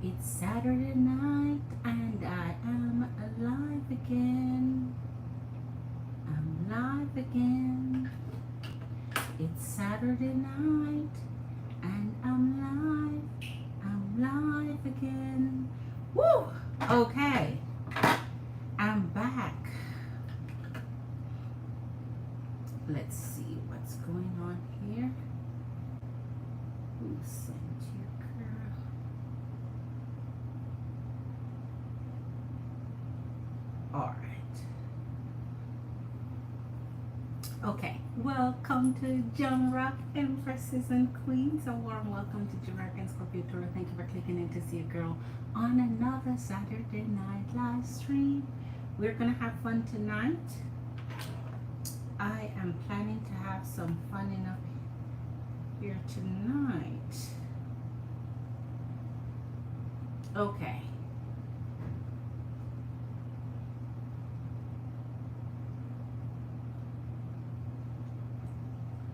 It's Saturday night and I am alive again. I'm live again. It's Saturday night and I'm live again. Woo! Okay, I'm back. Let's see what's going on here. Who sent you, girl? All right. Okay. Welcome to Jamrock Empresses and Queens. A warm welcome to JamericanScorpio Tour. Thank you for clicking in to see a girl on another Saturday night live stream. We're gonna have fun tonight. I am planning to have some fun enough here tonight. Okay.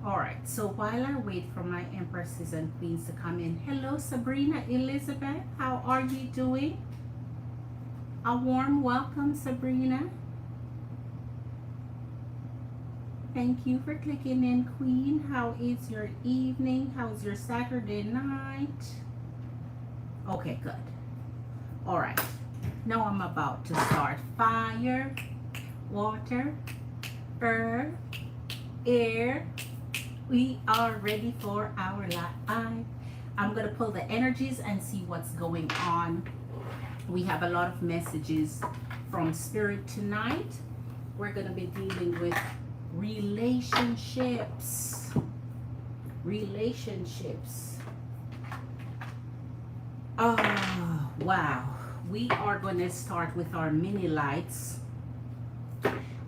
Alright, so while I wait for my empresses and queens to come in, hello Sabrina Elizabeth, how are you doing? A warm welcome, Sabrina. Thank you for clicking in, Queen. How is your evening? How's your Saturday night? Okay, good. All right. Now I'm about to start. Fire, water, earth, air. We are ready for our live. I'm going to pull the energies and see what's going on. We have a lot of messages from Spirit tonight. We're going to be dealing with relationships. Oh wow, we are going to start with our mini lights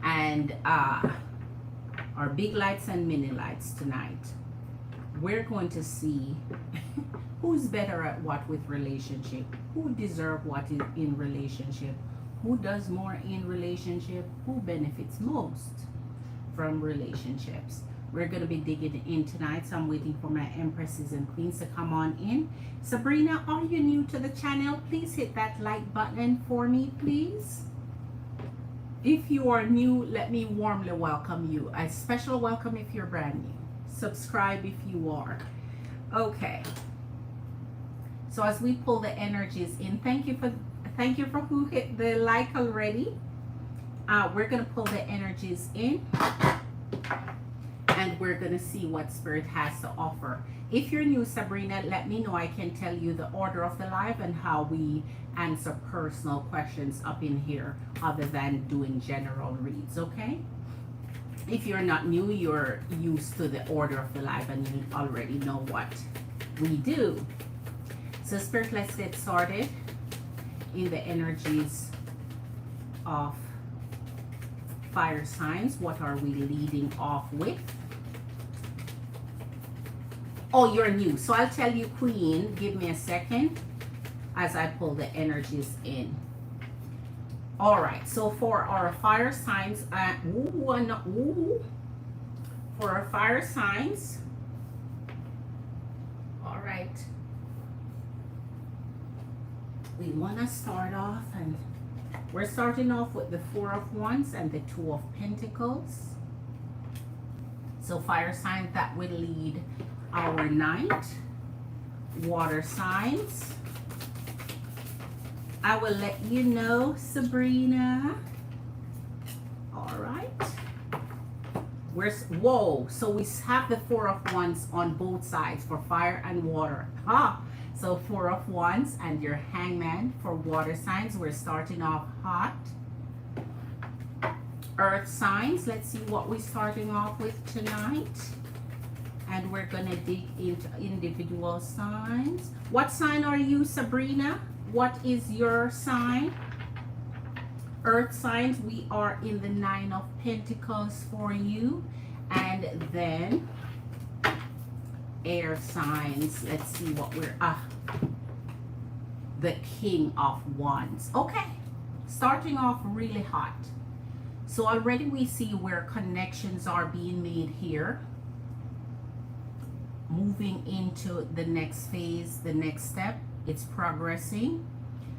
and our big lights and mini lights tonight. We're going to see who's better at what with relationship, who deserve what in relationship, who does more in relationship, who benefits most from relationships. We're going to be digging in tonight, so I'm waiting for my empresses and queens to come on in. Sabrina, are you new to the channel? Please hit that like button for me, please. If you are new, let me warmly welcome you. A special welcome if you're brand new. Subscribe if you are. Okay. So as we pull the energies in, thank you for who hit the like already. We're going to pull the energies in and we're going to see what Spirit has to offer. If you're new, Sabrina, let me know. I can tell you the order of the live and how we answer personal questions up in here other than doing general reads, okay? If you're not new, you're used to the order of the live and you already know what we do. So Spirit, let's get started in the energies of fire signs. What are we leading off with? Oh, you're new. So I'll tell you, Queen, give me a second as I pull the energies in. All right. So for our fire signs, for our fire signs, all right. We want to start off and we're starting off with the Four of Wands and the Two of Pentacles. So fire signs, that will lead our night. Water signs, I will let you know, Sabrina. All right. Whoa, so we have the Four of Wands on both sides for fire and water. So Four of Wands and your Hangman for water signs. We're starting off hot. Earth signs, let's see what we're starting off with tonight. And we're gonna dig into individual signs. What sign are you, Sabrina? What is your sign? Earth signs, we are in the Nine of Pentacles for you. And then air signs, let's see what we're the King of Wands. Okay, starting off really hot. So already we see where connections are being made here. Moving into the next phase, the next step. It's progressing.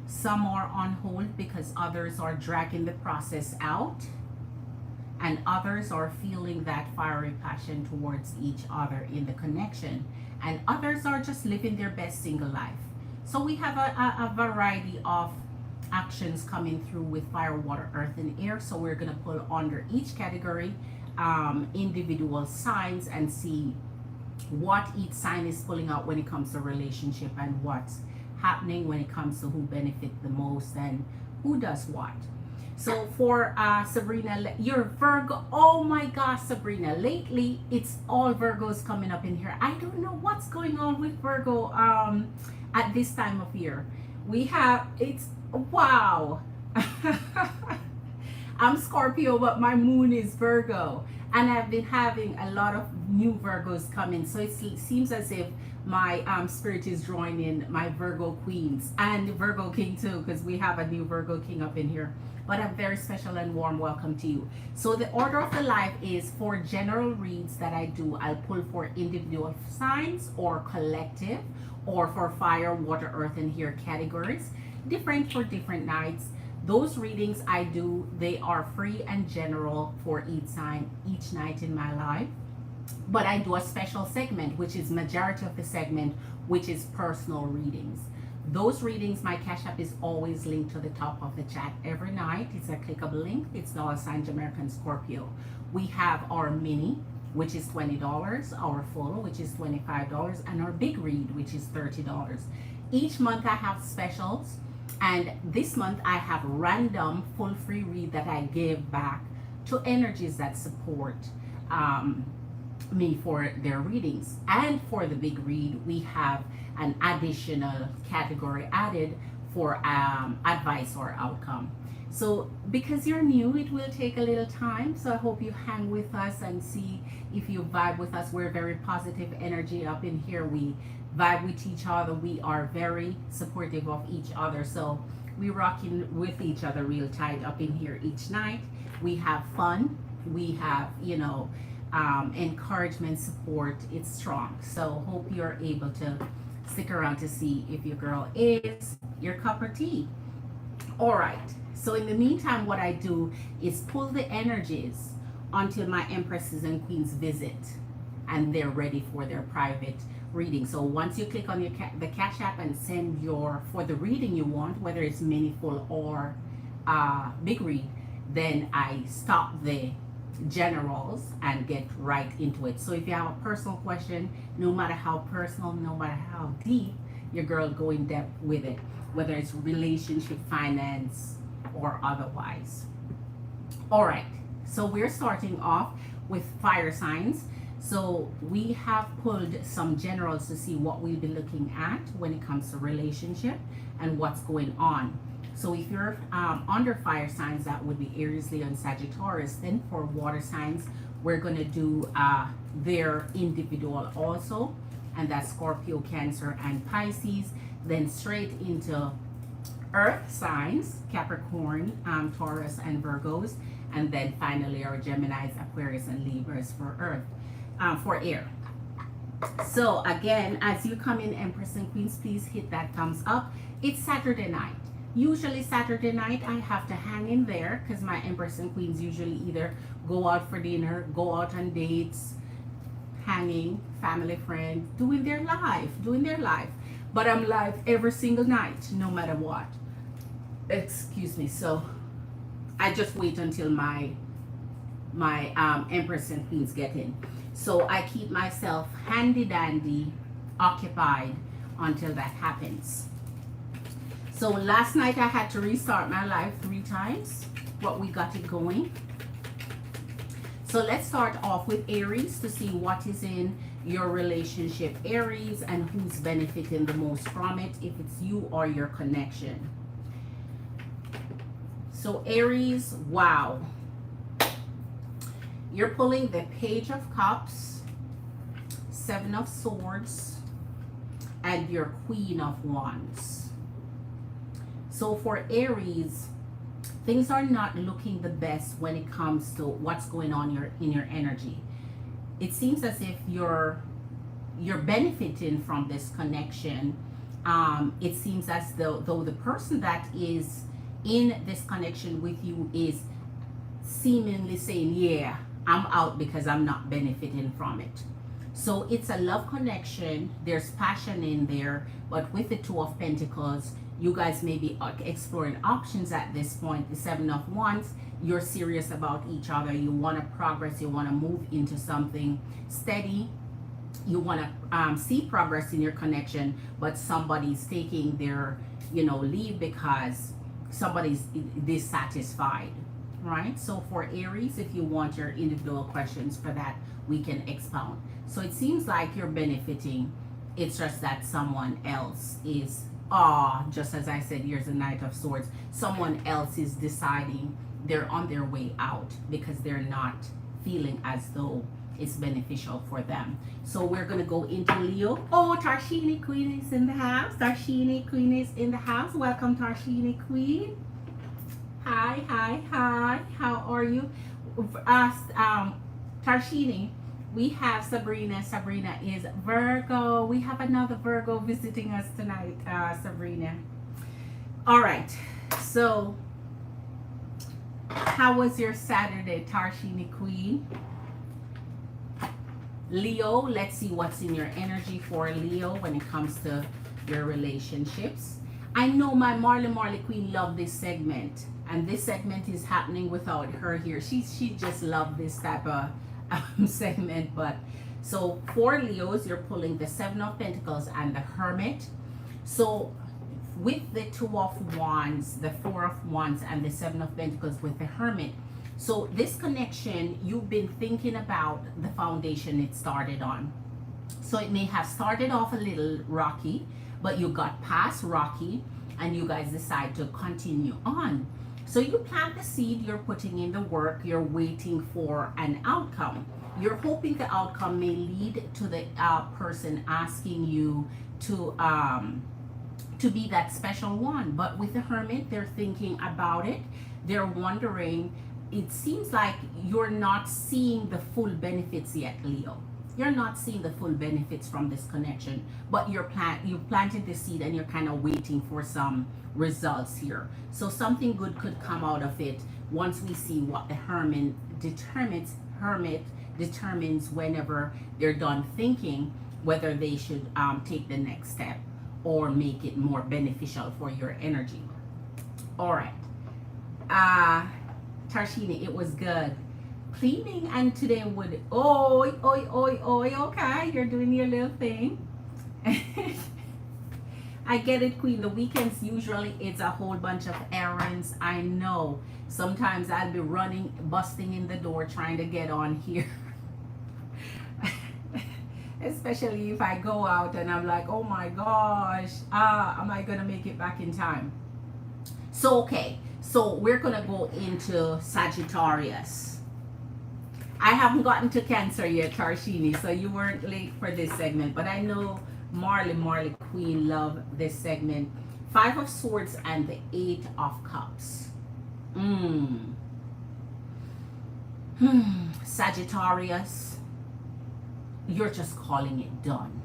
Some are on hold because others are dragging the process out, and others are feeling that fiery passion towards each other in the connection, and others are just living their best single life. So we have a variety of actions coming through with fire, water, earth, and air. So we're going to pull under each category individual signs and see what each sign is pulling out when it comes to relationship, and what's happening when it comes to who benefit the most and who does what. So for Sabrina, you're Virgo. Oh my gosh, Sabrina, lately it's all Virgos coming up in here. I don't know what's going on with Virgo at this time of year. We have, it's, wow. I'm Scorpio, but my moon is Virgo, and I've been having a lot of new Virgos coming. So it seems as if my spirit is drawing in my Virgo queens and Virgo king too, because we have a new Virgo king up in here. But a very special and warm welcome to you. So the order of the live is for general reads that I do. I'll pull for individual signs or collective, or for fire, water, earth, and air categories, different for different nights. Those readings I do, they are free and general for each sign, each night in my life. But I do a special segment, which is majority of the segment, which is personal readings. Those readings, my Cash App is always linked to the top of the chat every night. It's a clickable link. It's $sign JamericanScorpio. We have our mini, which is $20, our full, which is $25, and our big read, which is $30. Each month I have specials. And this month I have random full free read that I give back to energies that support me for their readings. And for the big read, we have an additional category added for advice or outcome. So because you're new, it will take a little time. So I hope you hang with us and see if you vibe with us. We're very positive energy up in here. We vibe with each other. We are very supportive of each other. So we rocking with each other real tight up in here each night. We have fun. We have, you know, encouragement, support. It's strong. So hope you're able to stick around to see if your girl is your cup of tea. All right. So in the meantime, what I do is pull the energies until my empresses and queens visit and they're ready for their private reading. So once you click on your the Cash App and send your, for the reading you want, whether it's mini, full, or big read, then I stop the generals and get right into it. So if you have a personal question, no matter how personal, no matter how deep, your girl go in depth with it, whether it's relationship, finance, or otherwise. All right, so we're starting off with fire signs. So we have pulled some generals to see what we'll be looking at when it comes to relationship and what's going on. So if you're under fire signs, that would be Aries, Leo, and Sagittarius. Then for water signs, we're going to do their individual also, and that's Scorpio, Cancer, and Pisces. Then straight into earth signs, Capricorn, Taurus, and Virgos. And then finally our Geminis, Aquarius, and Libras for earth, for air. So again, as you come in, Empress and Queens, please hit that thumbs up. It's Saturday night. Usually Saturday night I have to hang in there because my Empress and Queens usually either go out for dinner, go out on dates, hanging, family, friends, doing their life. But I'm live every single night, no matter what. Excuse me. So I just wait until my Empress and Queens get in. So I keep myself handy dandy occupied until that happens. So last night I had to restart my live 3 times, but we got it going. So let's start off with Aries to see what is in your relationship, Aries, and who's benefiting the most from it, if it's you or your connection. So Aries, wow. You're pulling the Page of Cups, 7 of Swords, and your Queen of Wands. So for Aries, things are not looking the best when it comes to what's going on in your energy. It seems as if you're benefiting from this connection, It seems as though the person that is in this connection with you is seemingly saying, yeah, I'm out because I'm not benefiting from it. So it's a love connection. There's passion in there, but with the Two of Pentacles, you guys may be exploring options at this point. The Seven of Wands, you're serious about each other. You want to progress. You want to move into something steady. You want to see progress in your connection, but somebody's taking their, leave because somebody's dissatisfied, right? So for Aries, if you want your individual questions for that, we can expound. So it seems like you're benefiting. It's just that someone else is, just as I said, here's the Knight of Swords. Someone else is deciding they're on their way out because they're not feeling as though it's beneficial for them. So we're going to go into Leo. Oh, Tarshini Queen is in the house. Tarshini Queen is in the house. Welcome, Tarshini Queen. Hi, hi, hi. How are you? Tarshini, we have Sabrina. Sabrina is Virgo. We have another Virgo visiting us tonight, Sabrina. All right. So, how was your Saturday, Tarshini Queen? Leo, let's see what's in your energy for Leo when it comes to your relationships. I know my Marley Queen loved this segment, and this segment is happening without her here. She just loved this type of segment. But so for Leos, you're pulling the Seven of Pentacles and the Hermit. So with the Two of Wands, the Four of Wands, and the Seven of Pentacles with the Hermit, so this connection, you've been thinking about the foundation it started on. So it may have started off a little rocky, but you got past rocky and you guys decide to continue on. So you plant the seed, you're putting in the work, you're waiting for an outcome. You're hoping the outcome may lead to the person asking you to be that special one. But with the Hermit, they're thinking about it. They're wondering, it seems like you're not seeing the full benefits yet, Leo. You're not seeing the full benefits from this connection, but you've planted the seed and you're kind of waiting for some results here. So something good could come out of it once we see what the Hermit determines whenever they're done thinking whether they should take the next step or make it more beneficial for your energy. All right. Tarshini, it was good. Cleaning and today would, oi, okay, you're doing your little thing. I get it, Queen. The weekends usually it's a whole bunch of errands. I know. Sometimes I'll be running, busting in the door, trying to get on here. Especially if I go out and I'm like, oh my gosh, am I gonna make it back in time? So, okay. So we're going to go into Sagittarius. I haven't gotten to Cancer yet, Tarshini, so you weren't late for this segment. But I know Marley Queen love this segment. Five of Swords and the Eight of Cups. Sagittarius, you're just calling it done.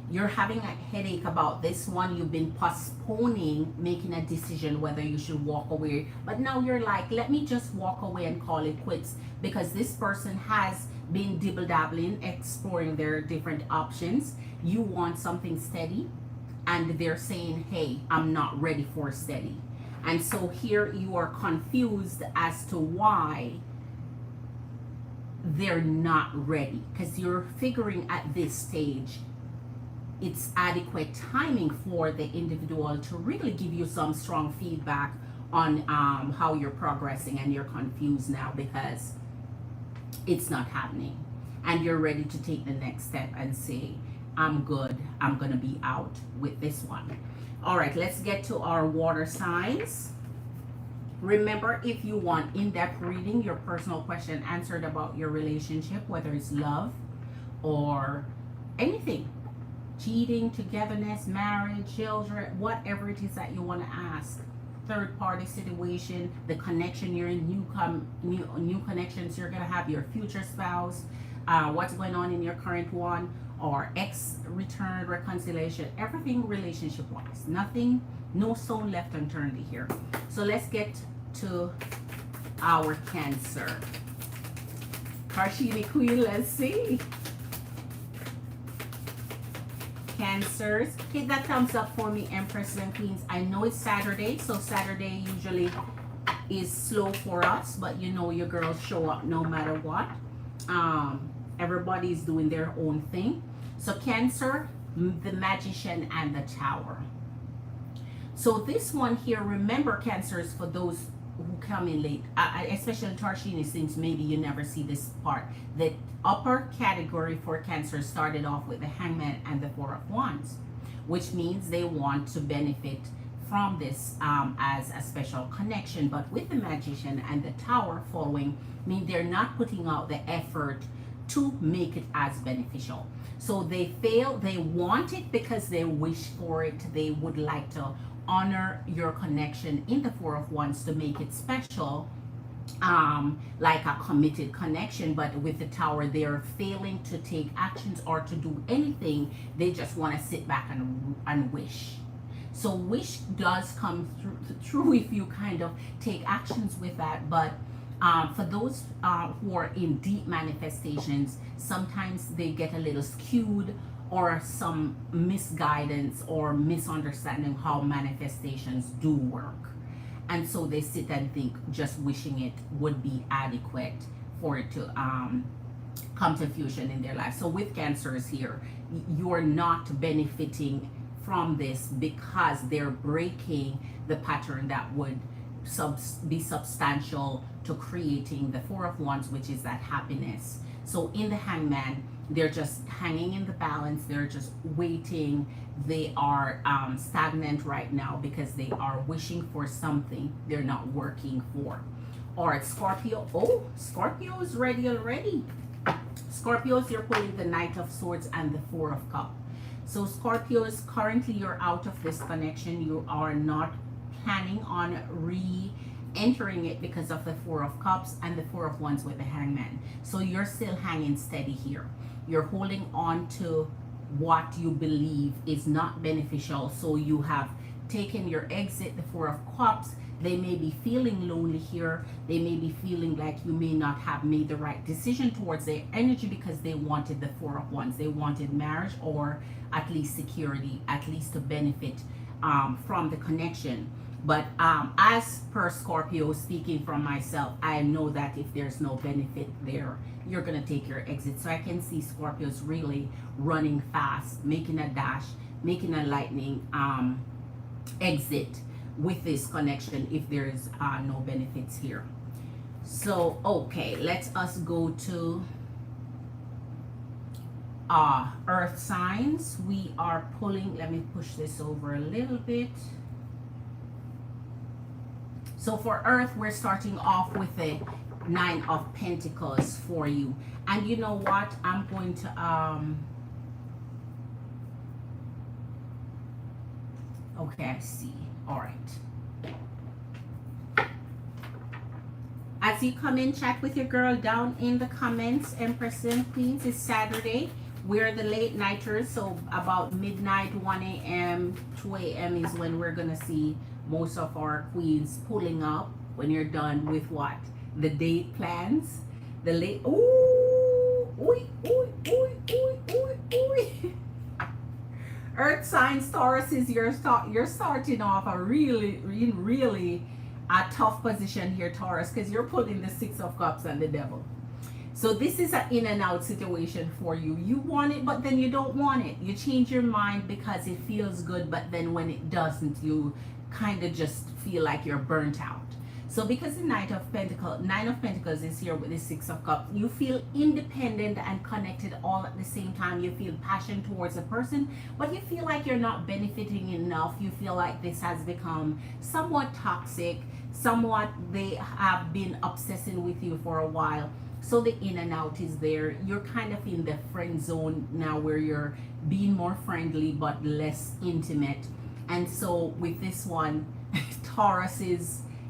You're having a headache about this one. You've been postponing making a decision whether you should walk away. But now you're like, let me just walk away and call it quits, because this person has been dibble-dabbling, exploring their different options. You want something steady, and they're saying, hey, I'm not ready for steady. And so here you are confused as to why they're not ready, because you're figuring at this stage it's adequate timing for the individual to really give you some strong feedback on how you're progressing, and you're confused now because it's not happening, and you're ready to take the next step and say, I'm good, I'm gonna be out with this one. All right, let's get to our water signs. Remember, if you want in-depth reading, your personal question answered about your relationship, whether it's love or anything, cheating, togetherness, marriage, children, whatever it is that you want to ask, third party situation, the connection you're in, new connections you're going to have, your future spouse, what's going on in your current one, or ex return reconciliation, everything relationship wise. Nothing, no stone left unturned here. So let's get to our Cancer. Karshini Queen, let's see. Cancers, hit that thumbs up for me, Empresses and Queens. I know it's Saturday, so Saturday usually is slow for us, but you know your girls show up no matter what. Everybody's doing their own thing. So Cancer, the Magician and the Tower. So this one here, remember Cancers, for those who come in late, especially Tarshini, since maybe you never see this part. The upper category for Cancer started off with the Hangman and the Four of Wands, which means they want to benefit from this as a special connection. But with the Magician and the Tower following, mean they're not putting out the effort to make it as beneficial. So they fail. They want it because they wish for it. They would like to honor your connection in the Four of Wands to make it special, like a committed connection. But with the Tower, they're failing to take actions or to do anything. They just want to sit back and wish. So wish does come through if you kind of take actions with that. But for those who are in deep manifestations, sometimes they get a little skewed, or some misguidance or misunderstanding how manifestations do work. And so they sit and think just wishing it would be adequate for it to come to fruition in their life. So with Cancers here, you're not benefiting from this because they're breaking the pattern that would be substantial to creating the Four of Wands, which is that happiness. So in the Hangman, they're just hanging in the balance. They're just waiting. They are stagnant right now because they are wishing for something they're not working for. Or it's Scorpio. Oh, Scorpio is ready already. Scorpios, you're pulling the Knight of Swords and the Four of Cups. So Scorpios, currently you're out of this connection. You are not planning on re-entering it because of the Four of Cups and the Four of Wands with the Hangman. So you're still hanging steady here. You're holding on to what you believe is not beneficial. So you have taken your exit, the Four of Cups. They may be feeling lonely here. They may be feeling like you may not have made the right decision towards their energy because they wanted the Four of Wands. They wanted marriage or at least security, at least to benefit from the connection. But as per Scorpio, speaking from myself, I know that if there's no benefit there, you're going to take your exit. So I can see Scorpios really running fast, making a dash, making a lightning exit with this connection if there is no benefits here. So, okay, let us go to earth signs. We are pulling, let me push this over a little bit. So for Earth, we're starting off with the Nine of Pentacles for you. And you know what? I'm going to, okay, I see. All right. As you come in, chat with your girl down in the comments, Empress and Queens. It's Saturday. We're the late nighters. So about midnight, 1 a.m., 2 a.m. is when we're going to see most of our queens pulling up when you're done with what? The date plans. The late, ooh, ooh, ooh, ooh, ooh, ooh, ooh. Earth signs, Tauruses, you're starting off a really a tough position here, Taurus, because you're pulling the Six of Cups and the Devil. So this is an in and out situation for you. You want it, but then you don't want it. You change your mind because it feels good, but then when it doesn't, you kind of just feel like you're burnt out. So because the Nine of Pentacles is here with the Six of Cups, you feel independent and connected all at the same time. You feel passion towards a person, but you feel like you're not benefiting enough. You feel like this has become somewhat toxic, somewhat they have been obsessing with you for a while. So the in and out is there. You're kind of in the friend zone now where you're being more friendly but less intimate. And so with this one, Taurus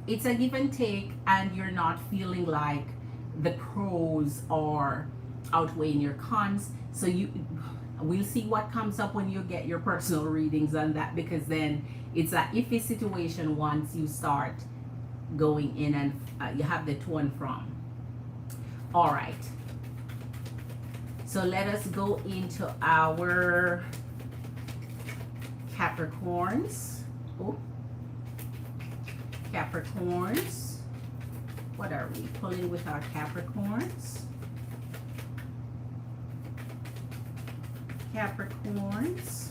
it's a give and take, and you're not feeling like the pros are outweighing your cons. So We'll see what comes up when you get your personal readings on that, because then it's a iffy situation once you start going in and you have the to and from. All right. So let us go into our Capricorns. Oh, Capricorns. What are we pulling with our Capricorns? Capricorns.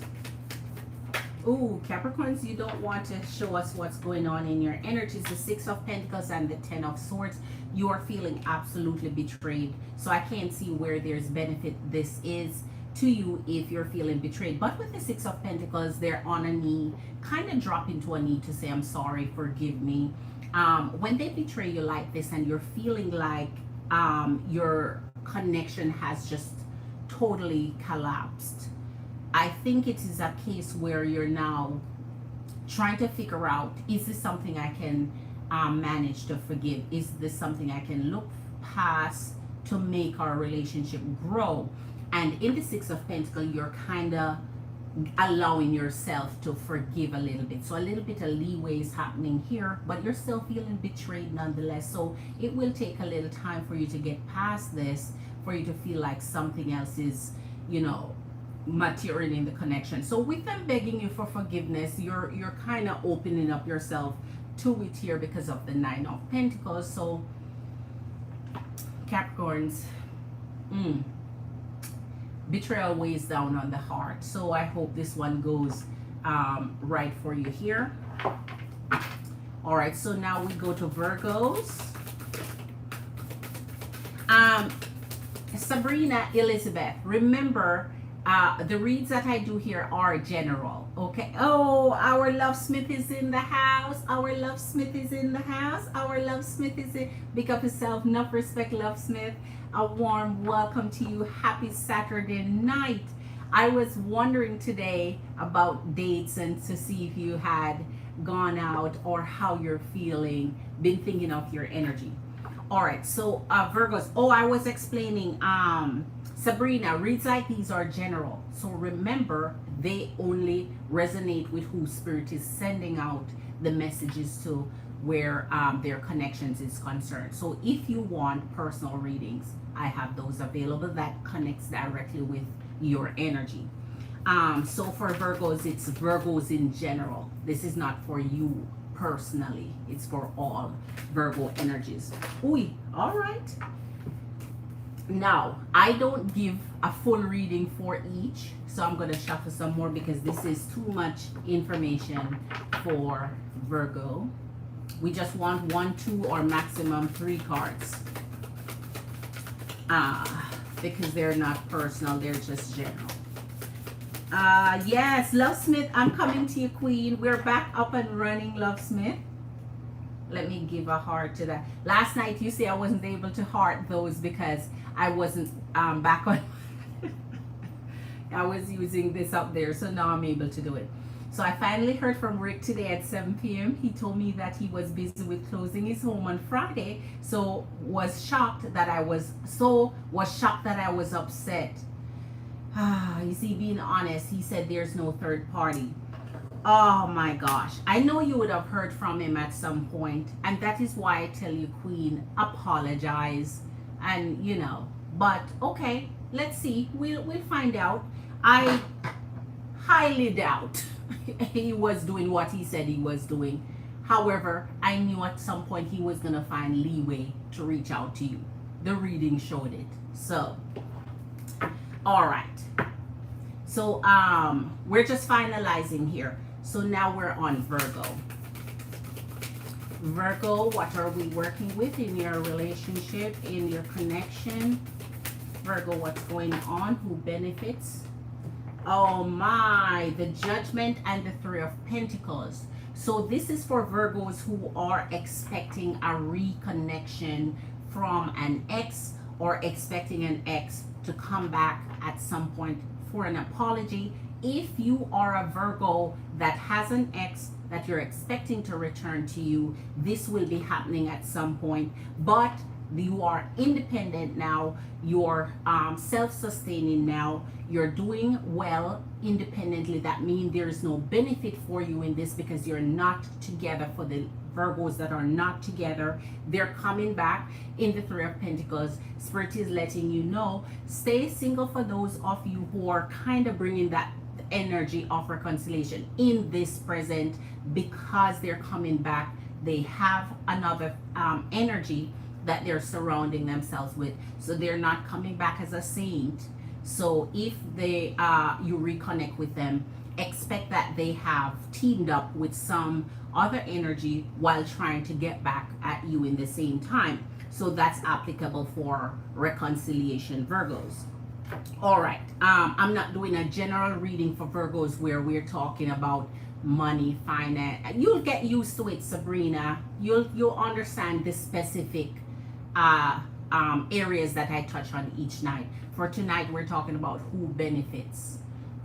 Ooh, Capricorns, you don't want to show us what's going on in your energies. The Six of Pentacles and the Ten of Swords. You are feeling absolutely betrayed. So I can't see where there's benefit this is to you if you're feeling betrayed. But with the Six of Pentacles, they're on a knee, kind of drop into a knee to say, I'm sorry, forgive me. When they betray you like this and you're feeling like your connection has just totally collapsed, I think it is a case where you're now trying to figure out, is this something I can manage to forgive? Is this something I can look past to make our relationship grow? And in the Six of Pentacles, you're kind of allowing yourself to forgive a little bit. So a little bit of leeway is happening here, but you're still feeling betrayed nonetheless. So it will take a little time for you to get past this, for you to feel like something else is, you know, material in the connection. So with them begging you for forgiveness, you're kind of opening up yourself to it here because of the Nine of Pentacles. So Capricorns, betrayal weighs down on the heart. So I hope this one goes right for you here. All right, so now we go to Virgos. Sabrina Elizabeth, remember, the reads that I do here are general, okay? Oh, our Love Smith is in the house. Our Love Smith is in the house. Our Love Smith is in. Big up yourself. Enough respect, Love Smith. A warm welcome to you. Happy Saturday night. I was wondering today about dates and to see if you had gone out or how you're feeling, been thinking of your energy. All right, so Virgos. Oh, I was explaining, Sabrina, reads like these are general. So remember, they only resonate with who Spirit is sending out the messages to, where their connections is concerned. So if you want personal readings, I have those available that connects directly with your energy. So for Virgos, it's Virgos in general. This is not for you personally. It's for all Virgo energies. Ooh, all right. Now, I don't give a full reading for each, so I'm going to shuffle some more because this is too much information for Virgo. We just want 1, 2, or maximum 3 cards. Because they're not personal, they're just general. Yes, Love Smith, I'm coming to you, Queen. We're back up and running, Love Smith. Let me give a heart to that. Last night, you see I wasn't able to heart those because I wasn't back on. I was using this up there, so now I'm able to do it. So I finally heard from Rick today at 7 p.m. He told me that he was busy with closing his home on Friday, so was shocked that I was upset. You see, being honest, he said there's no third party. Oh my gosh. I know you would have heard from him at some point, and that is why I tell you, Queen, apologize. And you know, but okay, let's see. We'll find out. I highly doubt he was doing what he said he was doing. However, I knew at some point he was gonna find leeway to reach out to you. The reading showed it. So all right, so we're just finalizing here. So now we're on Virgo. Virgo, what are we working with in your relationship, in your connection? Virgo, what's going on? Who benefits? Oh my, the Judgment and the Three of Pentacles. So this is for Virgos who are expecting a reconnection from an ex, or expecting an ex to come back at some point for an apology. If you are a Virgo that has an ex that you're expecting to return to you, this will be happening at some point. But You are independent now. You're self-sustaining now. You're doing well independently. That means there's no benefit for you in this because you're not together. For the Virgos that are not together, they're coming back in the Three of Pentacles. Spirit is letting you know, stay single for those of you who are kind of bringing that energy of reconciliation in this present, because they're coming back. They have another energy that they're surrounding themselves with, so they're not coming back as a saint. So if they you reconnect with them, expect that they have teamed up with some other energy while trying to get back at you in the same time. So that's applicable for reconciliation, Virgos. All right, I'm not doing a general reading for Virgos where we're talking about money, finance. You'll get used to it, Sabrina. You'll understand the specific areas that I touch on each night. For tonight, we're talking about who benefits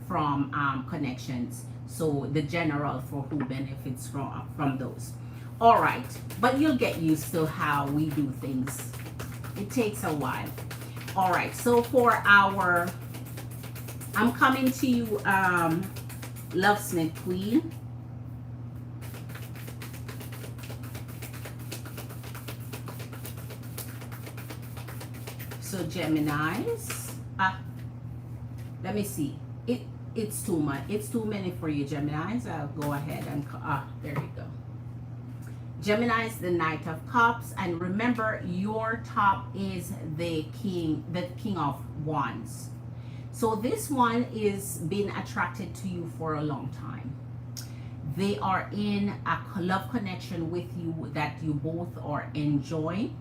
from connections. So the general for who benefits from those. All right, but you'll get used to how we do things. It takes a while. All right, so for our, I'm coming to you, Lovesmith Queen. So Geminis, let me see. It's too much. It's too many for you, Geminis. I'll go ahead and there you go. Gemini is the Knight of Cups, and remember, your top is the King of Wands. So this one is been attracted to you for a long time. They are in a love connection with you that you both are enjoying.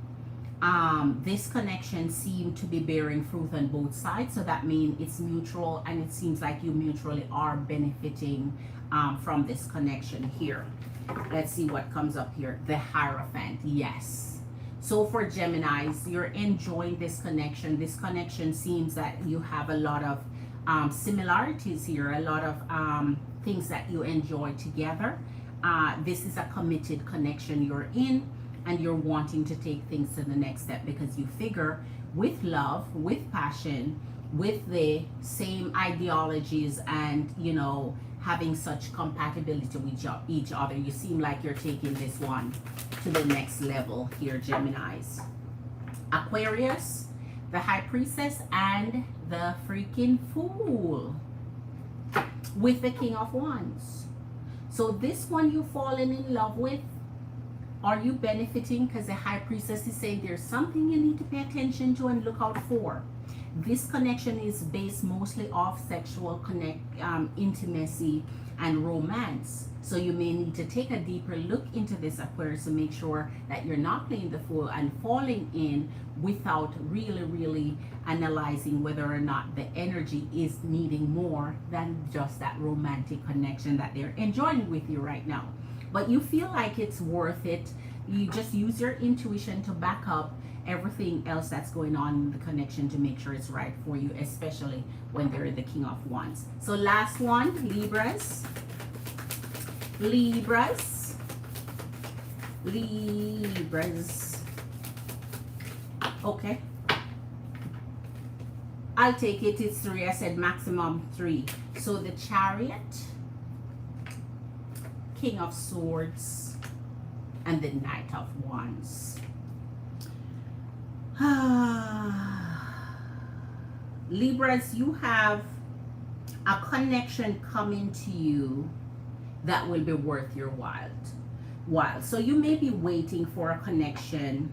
This connection seems to be bearing fruit on both sides, so that means it's mutual, and it seems like you mutually are benefiting from this connection here. Let's see what comes up here. The Hierophant. Yes. So for Geminis, you're enjoying this connection. This connection seems that you have a lot of similarities here, a lot of things that you enjoy together. This is a committed connection you're in, and you're wanting to take things to the next step because you figure with love, with passion, with the same ideologies, and you know, having such compatibility with each other, you seem like you're taking this one to the next level here, Geminis. Aquarius, the High Priestess, and the freaking Fool with the King of Wands. So this one you've fallen in love with. Are you benefiting? Because the High Priestess is saying there's something you need to pay attention to and look out for. This connection is based mostly off sexual intimacy and romance. So you may need to take a deeper look into this, Aquarius, to make sure that you're not playing the fool and falling in without really analyzing whether or not the energy is needing more than just that romantic connection that they're enjoying with you right now. But you feel like it's worth it. You just use your intuition to back up everything else that's going on in the connection to make sure it's right for you, especially when they're the King of Wands. So last one, Libras. Okay, I'll take it. It's 3. I said maximum 3. So the Chariot, King of Swords, and the Knight of Wands. Libras, you have a connection coming to you that will be worth your while. So you may be waiting for a connection,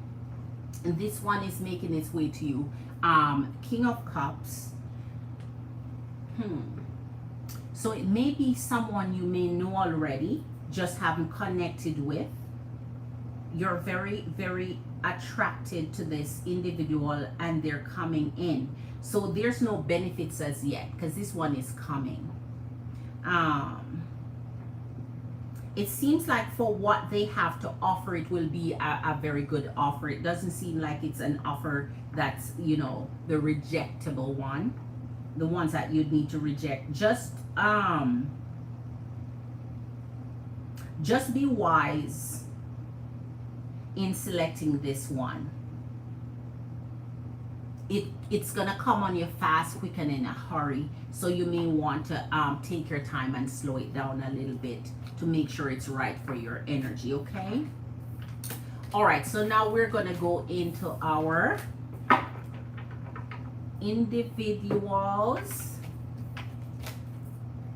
and this one is making its way to you. King of Cups. So it may be someone you may know already, just haven't connected with. You're very attracted to this individual, and they're coming in. So there's no benefits as yet, because this one is coming. It seems like for what they have to offer, it will be a very good offer. It doesn't seem like it's an offer that's, you know, the rejectable one, the ones that you'd need to reject. Just be wise in selecting this one. it's gonna come on you fast, quick, and in a hurry. So you may want to take your time and slow it down a little bit to make sure it's right for your energy. Okay. All right. So now we're gonna go into our individuals.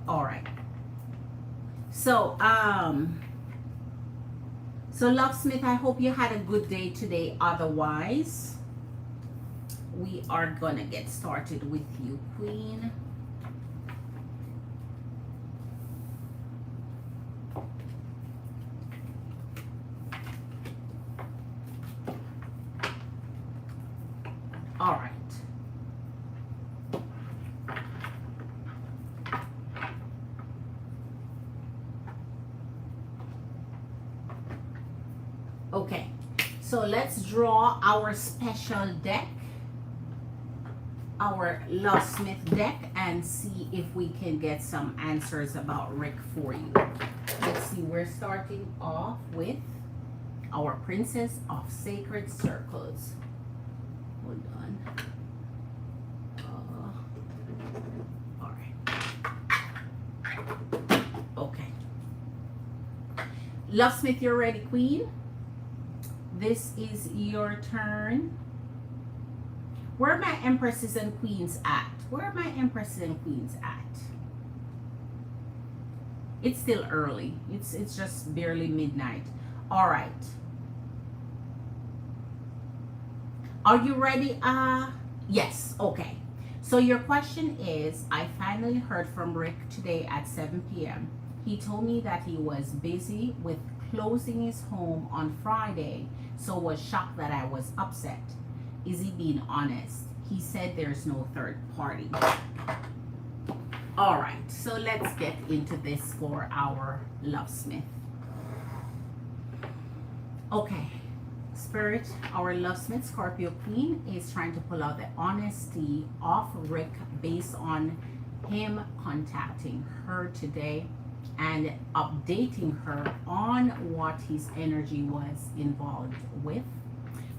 All right. So Lovesmith, I hope you had a good day today. Otherwise, we are gonna get started with you, Queen. All right. Okay, so let's draw our special deck, our Lovesmith deck, and see if we can get some answers about Rick for you. Let's see, we're starting off with our Princess of Sacred Circles. Hold on. All right. Okay. Lovesmith, you're ready, Queen? This is your turn. Where are my Empresses and Queens at? Where are my Empresses and Queens at? It's still early. It's just barely midnight. All right. Are you ready? Yes. Okay. So your question is, I finally heard from Rick today at 7 p.m. He told me that he was busy with closing his home on Friday, so was shocked that I was upset. Is he being honest? He said there's no third party. All right, so let's get into this for our Lovesmith. Okay, Spirit, our Lovesmith Scorpio Queen is trying to pull out the honesty of Rick based on him contacting her today and updating her on what his energy was involved with.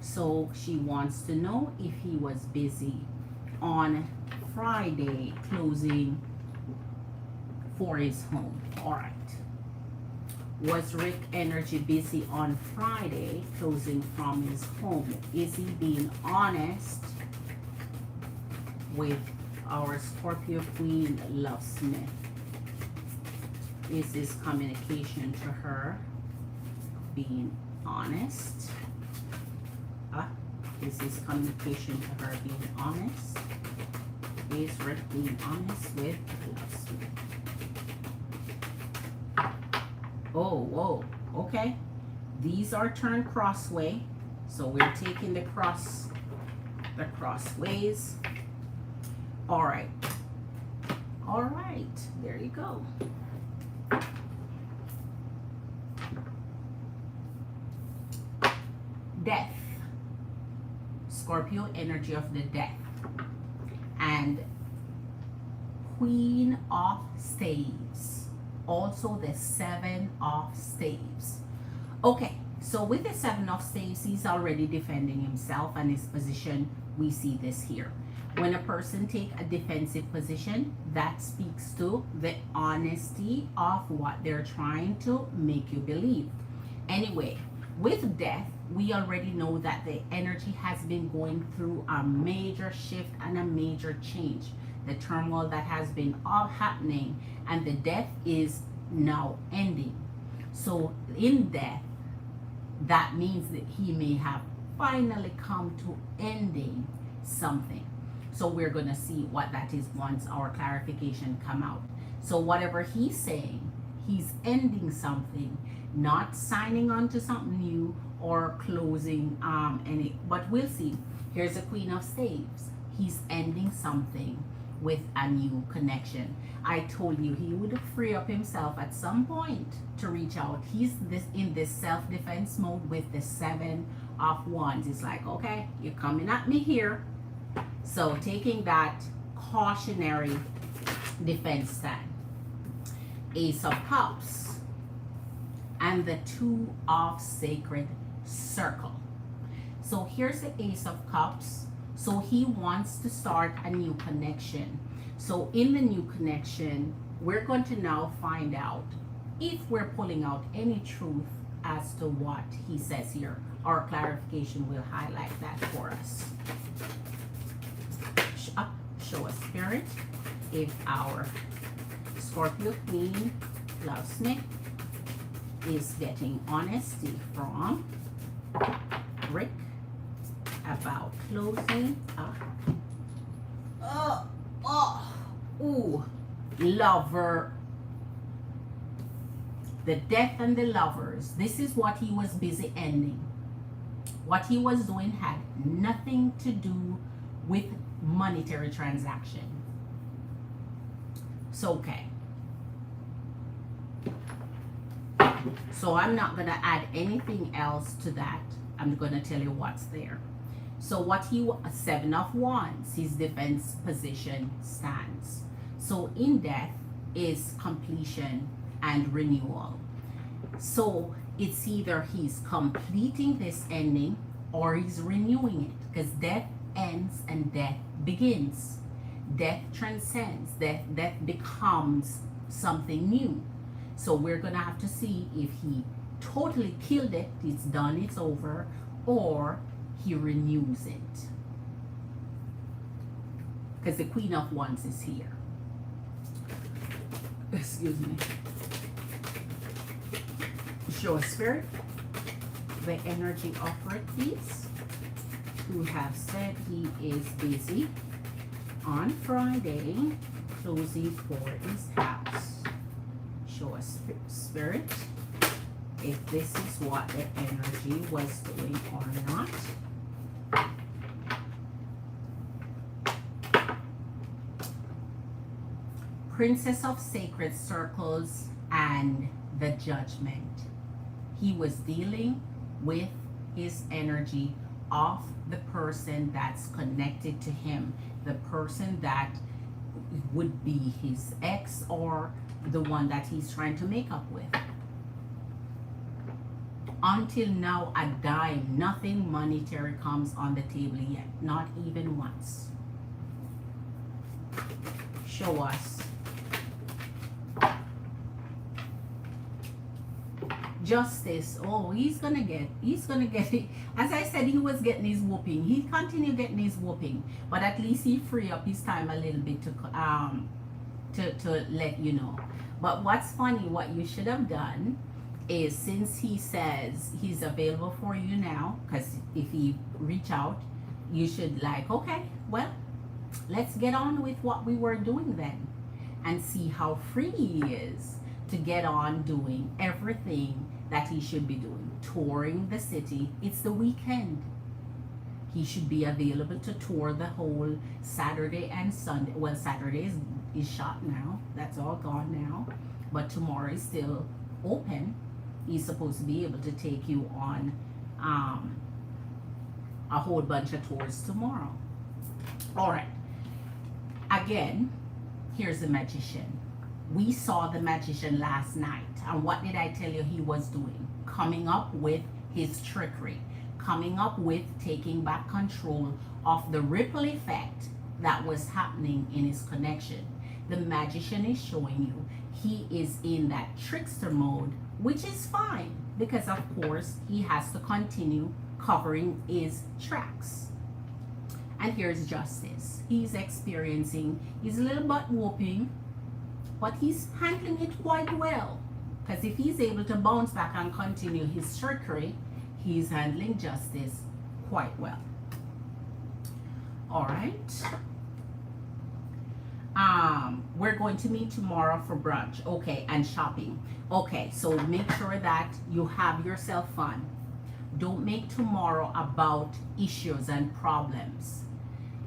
So she wants to know if he was busy on Friday closing for his home. All right. Was Rick energy busy on Friday closing from his home? Is he being honest with our Scorpio Queen Lovesmith? Is this communication to her being honest? Is this communication to her being honest? Is Rick being honest with Lovesmith? Oh, whoa, okay. These are turned crossway, so we're taking the crossways. All right. All right, there you go. Death. Scorpio energy of the death. And Queen of Staves. Also the Seven of Staves. Okay, so with the Seven of Staves, he's already defending himself and his position. We see this here. When a person takes a defensive position, that speaks to the honesty of what they're trying to make you believe. Anyway, with death, we already know that the energy has been going through a major shift and a major change. The turmoil that has been all happening, and the death is now ending. So in death, that means that he may have finally come to ending something. So we're going to see what that is once our clarification come out. So whatever he's saying, he's ending something, not signing on to something new or closing any, but we'll see. Here's a Queen of Staves. He's ending something with a new connection. I told you he would free up himself at some point to reach out. He's in this self-defense mode with the Seven of Wands. It's like, okay, you're coming at me here. So taking that cautionary defense stand. Ace of Cups and the Two of Sacred Circle. So here's the Ace of Cups. So he wants to start a new connection. So in the new connection, we're going to now find out if we're pulling out any truth as to what he says here. Our clarification will highlight that for us. Show us, Spirit, if our Scorpio Queen Locksmith is getting honesty from Rick about closing up. Lover. The death and the lovers. This is what he was busy ending. What he was doing had nothing to do with monetary transaction. So, okay. So I'm not going to add anything else to that. I'm going to tell you what's there. So what he, 7 of Wands, his defense position stands. So in death is completion and renewal. So it's either he's completing this ending or he's renewing it, because death ends and death begins. Death transcends. Death becomes something new. So we're going to have to see if he totally killed it, it's done, it's over, or he renews it. Because the Queen of Wands is here. Excuse me. Show a Spirit the energy of Rick, please, who have said he is busy on Friday closing for his house. Show us, Spirit, if this is what the energy was doing or not. Princess of Sacred Circles and the Judgment. He was dealing with his energy of the person that's connected to him, the person that would be his ex or the one that he's trying to make up with. Until now, a dime, nothing monetary comes on the table yet, not even once. Show us. Justice. Oh, he's gonna get it. As I said, he was getting his whooping. He continued getting his whooping, but at least he free up his time a little bit to let you know. But what's funny, what you should have done is, since he says he's available for you now, because if he reach out, you should like, okay, well, let's get on with what we were doing then, and see how free he is to get on doing everything that he should be doing. Touring the city. It's the weekend. He should be available to tour the whole Saturday and Sunday. Well, Saturday is shot now. That's all gone now. But tomorrow is still open. He's supposed to be able to take you on a whole bunch of tours tomorrow. All right. Again, here's the Magician. We saw the Magician last night, and what did I tell you he was doing? Coming up with his trickery, coming up with taking back control of the ripple effect that was happening in his connection. The Magician is showing you he is in that trickster mode, which is fine, because of course he has to continue covering his tracks. And here's Justice. He's experiencing his little butt whooping, but he's handling it quite well, because if he's able to bounce back and continue his trickery, he's handling Justice quite well. All right. We're going to meet tomorrow for brunch, okay, and shopping. Okay, so make sure that you have yourself fun. Don't make tomorrow about issues and problems.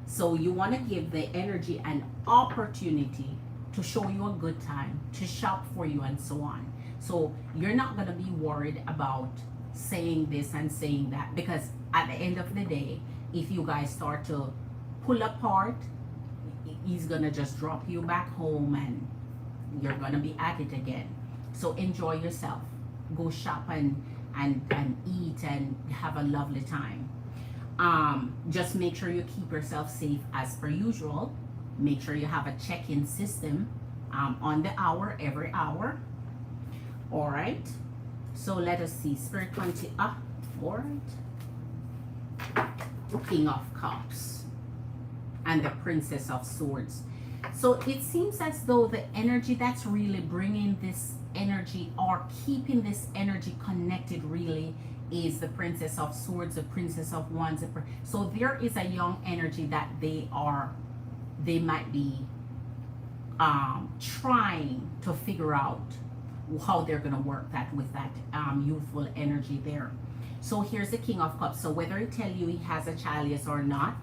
So you want to give the energy an opportunity to show you a good time, to shop for you, and so on. So you're not going to be worried about saying this and saying that, because at the end of the day, if you guys start to pull apart, he's going to just drop you back home and you're going to be at it again. So enjoy yourself. Go shop and eat and have a lovely time. Just make sure you keep yourself safe as per usual. Make sure you have a check-in system on the hour, every hour. All right. So let us see. Spirit continue. All right. King of Cups and the Princess of Swords. So it seems as though the energy that's really bringing this energy or keeping this energy connected really is the Princess of Swords, the Princess of Wands. So there is a young energy that they might be trying to figure out how they're going to work that with that youthful energy there. So here's the King of Cups. So whether he tell you he has a child, yes or not,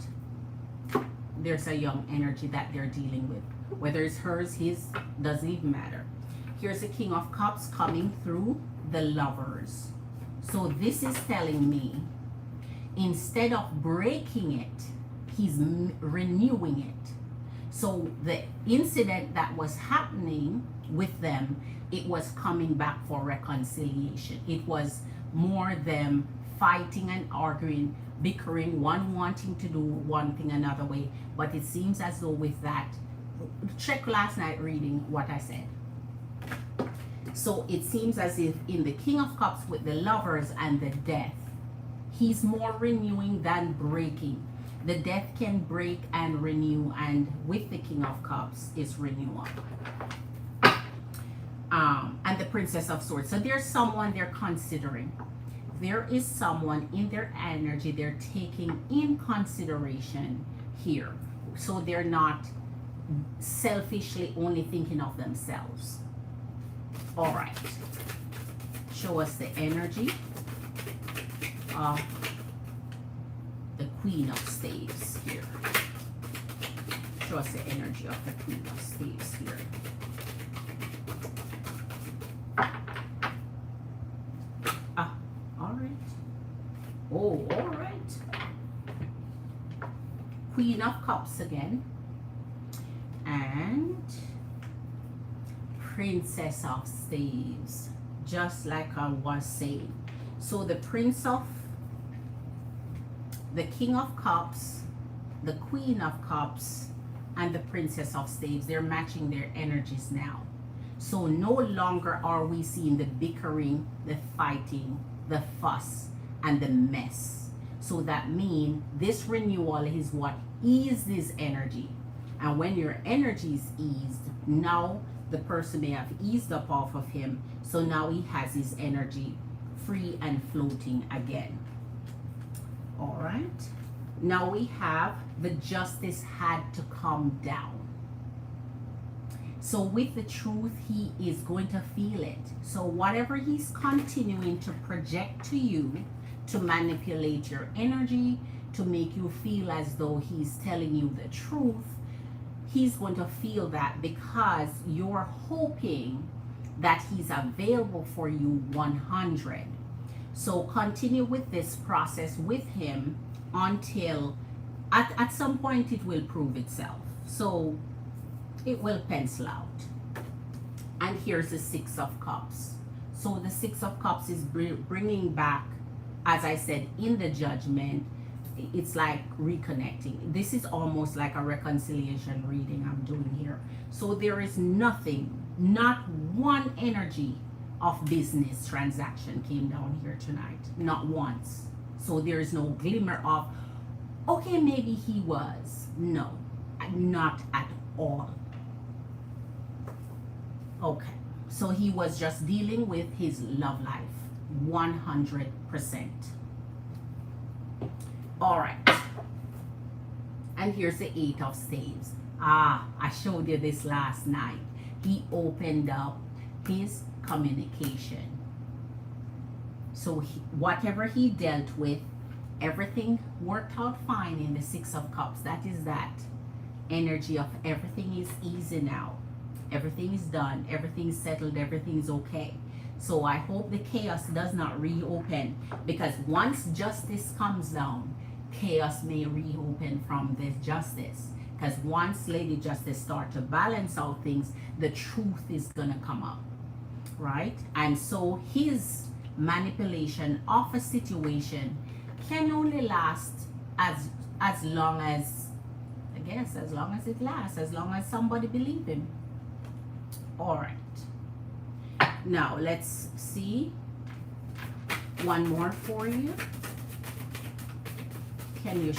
there's a young energy that they're dealing with. Whether it's hers, his, doesn't even matter. Here's the King of Cups coming through the Lovers. So this is telling me, instead of breaking it, he's renewing it. So the incident that was happening with them, it was coming back for reconciliation. It was more them fighting and arguing, bickering, one wanting to do one thing another way. But it seems as though with that, check last night reading what I said. So it seems as if in the King of Cups with the Lovers and the Death, he's more renewing than breaking. The Death can break and renew, and with the King of Cups is renewal. And the Princess of Swords. So there's someone they're considering. There is someone in their energy they're taking in consideration here. So they're not selfishly only thinking of themselves. All right. Show us the energy of the Queen of Staves here. Show us the energy of the Queen of Staves here. All right. Oh, all right. Queen of Cups again. And Princess of Staves, just like I was saying. So the King of Cups, the Queen of Cups, and the Princess of Staves, they're matching their energies now. So no longer are we seeing the bickering, the fighting, the fuss, and the mess. So that means this renewal is what eases energy. And when your energy is eased, now the person may have eased up off of him. So now he has his energy free and floating again. All right. Now we have the Justice had to come down. So with the Truth, he is going to feel it. So whatever he's continuing to project to you, to manipulate your energy, to make you feel as though he's telling you the truth, he's going to feel that because you're hoping that he's available for you 100. So continue with this process with him until at some point it will prove itself. So it will pencil out. And here's the Six of Cups. So the Six of Cups is bringing back, as I said, in the Judgment, it's like reconnecting. This is almost like a reconciliation reading I'm doing here. So there is nothing, not one energy of business transaction came down here tonight. Not once. So there is no glimmer of, okay, maybe he was. No, not at all. Okay, so he was just dealing with his love life 100%. All right, and here's the Eight of Staves. I showed you this last night. He opened up his communication. So whatever he dealt with, everything worked out fine in the Six of Cups. That is that energy of everything is easy now. Everything is done. Everything's settled. Everything's okay. So I hope the chaos does not reopen, because once justice comes down, chaos may reopen from this justice. Because once Lady Justice starts to balance out things, the truth is going to come up. Right? And so his manipulation of a situation can only last as as long as, I guess, as long as it lasts, as long as somebody believe him. All right, now let's see one more for you. Can you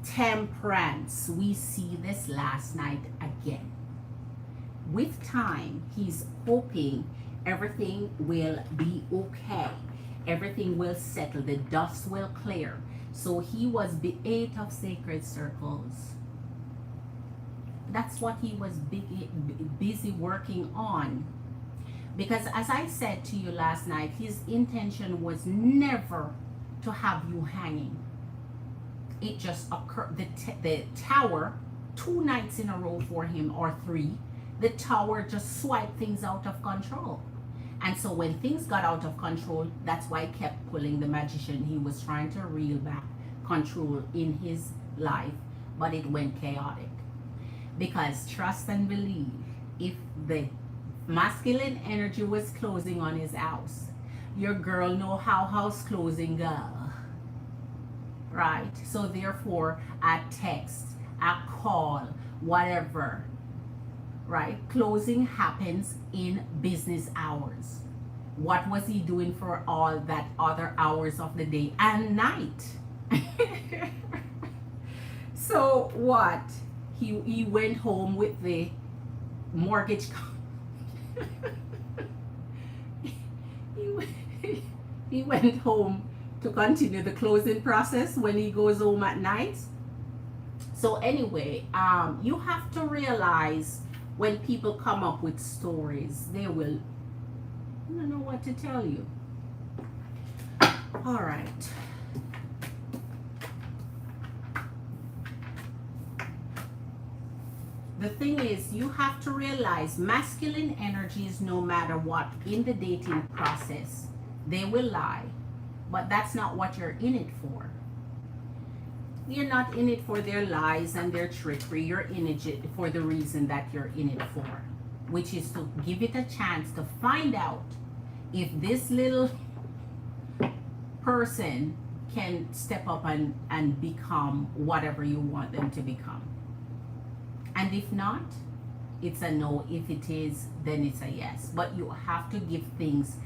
Temperance, we see this last night again. With time, he's hoping everything will be okay. Everything will settle. The dust will clear. So he was the 8 of sacred circles. That's what he was busy working on. Because as I said to you last night, his intention was never to have you hanging. It just occurred. The tower, 2 nights in a row for him, or 3, the tower just swiped things out of control. And so when things got out of control, that's why he kept pulling the magician. He was trying to reel back control in his life, but it went chaotic. Because trust and believe, if the masculine energy was closing on his house, your girl know how house closing go, right? So therefore, a text, a call, whatever, right? Closing happens in business hours. What was he doing for all that other hours of the day and night? So what? He went home with the mortgage. he went home to continue the closing process when he goes home at night. So anyway, you have to realize when people come up with stories, they will, I don't know what to tell you. All right. The thing is, you have to realize masculine energies, no matter what, in the dating process, they will lie. But that's not what you're in it for. You're not in it for their lies and their trickery. You're in it for the reason that you're in it for, which is to give it a chance to find out if this little person can step up and become whatever you want them to become. And if not, it's a no. If it is, then it's a yes. But you have to give things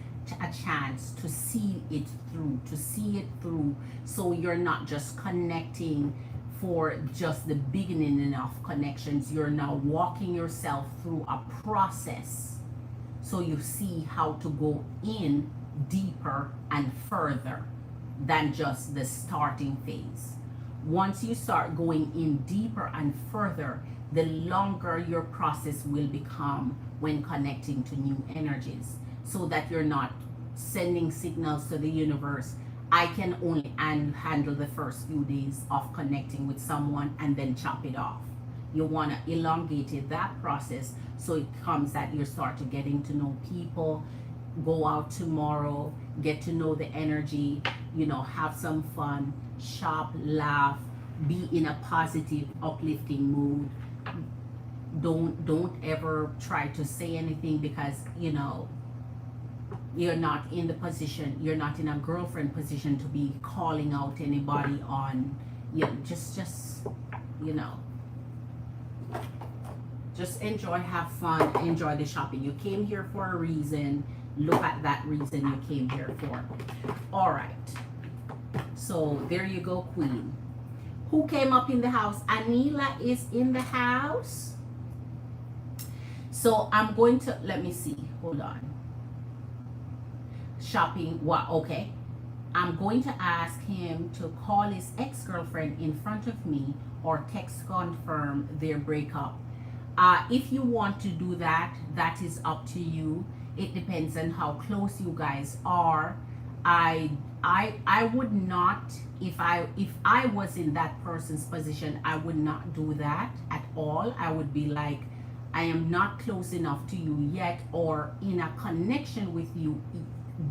a chance to see it through, so you're not just connecting for just the beginning of connections. You're now walking yourself through a process, so you see how to go in deeper and further than just the starting phase. Once you start going in deeper and further, the longer your process will become when connecting to new energies, so that you're not sending signals to the universe. I can only handle the first few days of connecting with someone and then chop it off. You want to elongate that process, so it comes that you start to getting to know people, go out tomorrow, get to know the energy, have some fun, shop, laugh, be in a positive, uplifting mood. Don't ever try to say anything, because you're not in the position, you're not in a girlfriend position to be calling out anybody on, just enjoy, have fun, enjoy the shopping. You came here for a reason. Look at that reason you came here for. All right, so there you go, Queen. Who came up in the house? Anila is in the house. So I'm going to, let me see, hold on. Shopping, what? Okay. I'm going to ask him to call his ex-girlfriend in front of me, or text confirm their breakup. If you want to do that, that is up to you. It depends on how close you guys are. I would not, if I was in that person's position, I would not do that at all. I would be like, I am not close enough to you yet, or in a connection with you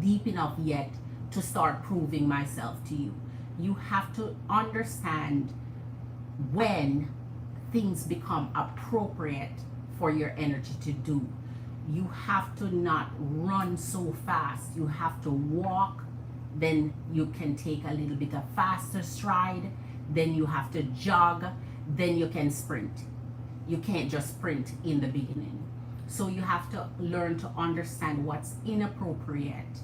deep enough yet to start proving myself to you. You have to understand when things become appropriate for your energy to do. You have to not run so fast. You have to walk then you can take a little bit of faster stride, then you have to jog, then you can sprint. You can't just sprint in the beginning. So you have to learn to understand what's inappropriate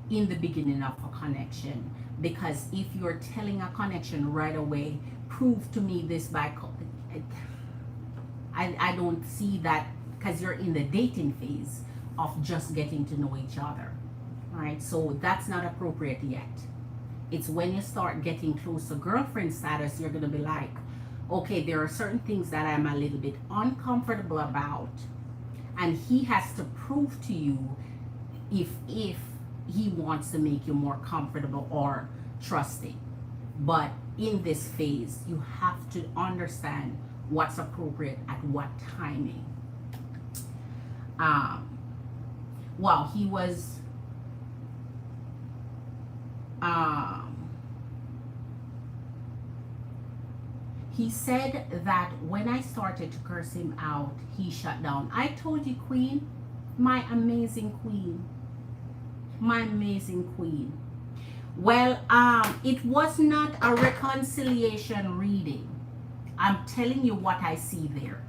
in the beginning of a connection. Because if you're telling a connection right away, prove to me this by I don't see that, because you're in the dating phase of just getting to know each other. All right, so that's not appropriate yet. It's when you start getting close to girlfriend status, you're gonna be like, okay, there are certain things that I'm a little bit uncomfortable about, and he has to prove to you if he wants to make you more comfortable or trusting. But in this phase, you have to understand what's appropriate at what timing. Well, he was he said that when I started to curse him out, he shut down. I told you, queen, my amazing queen, my amazing queen. Well, it was not a reconciliation reading. I'm telling you what I see there.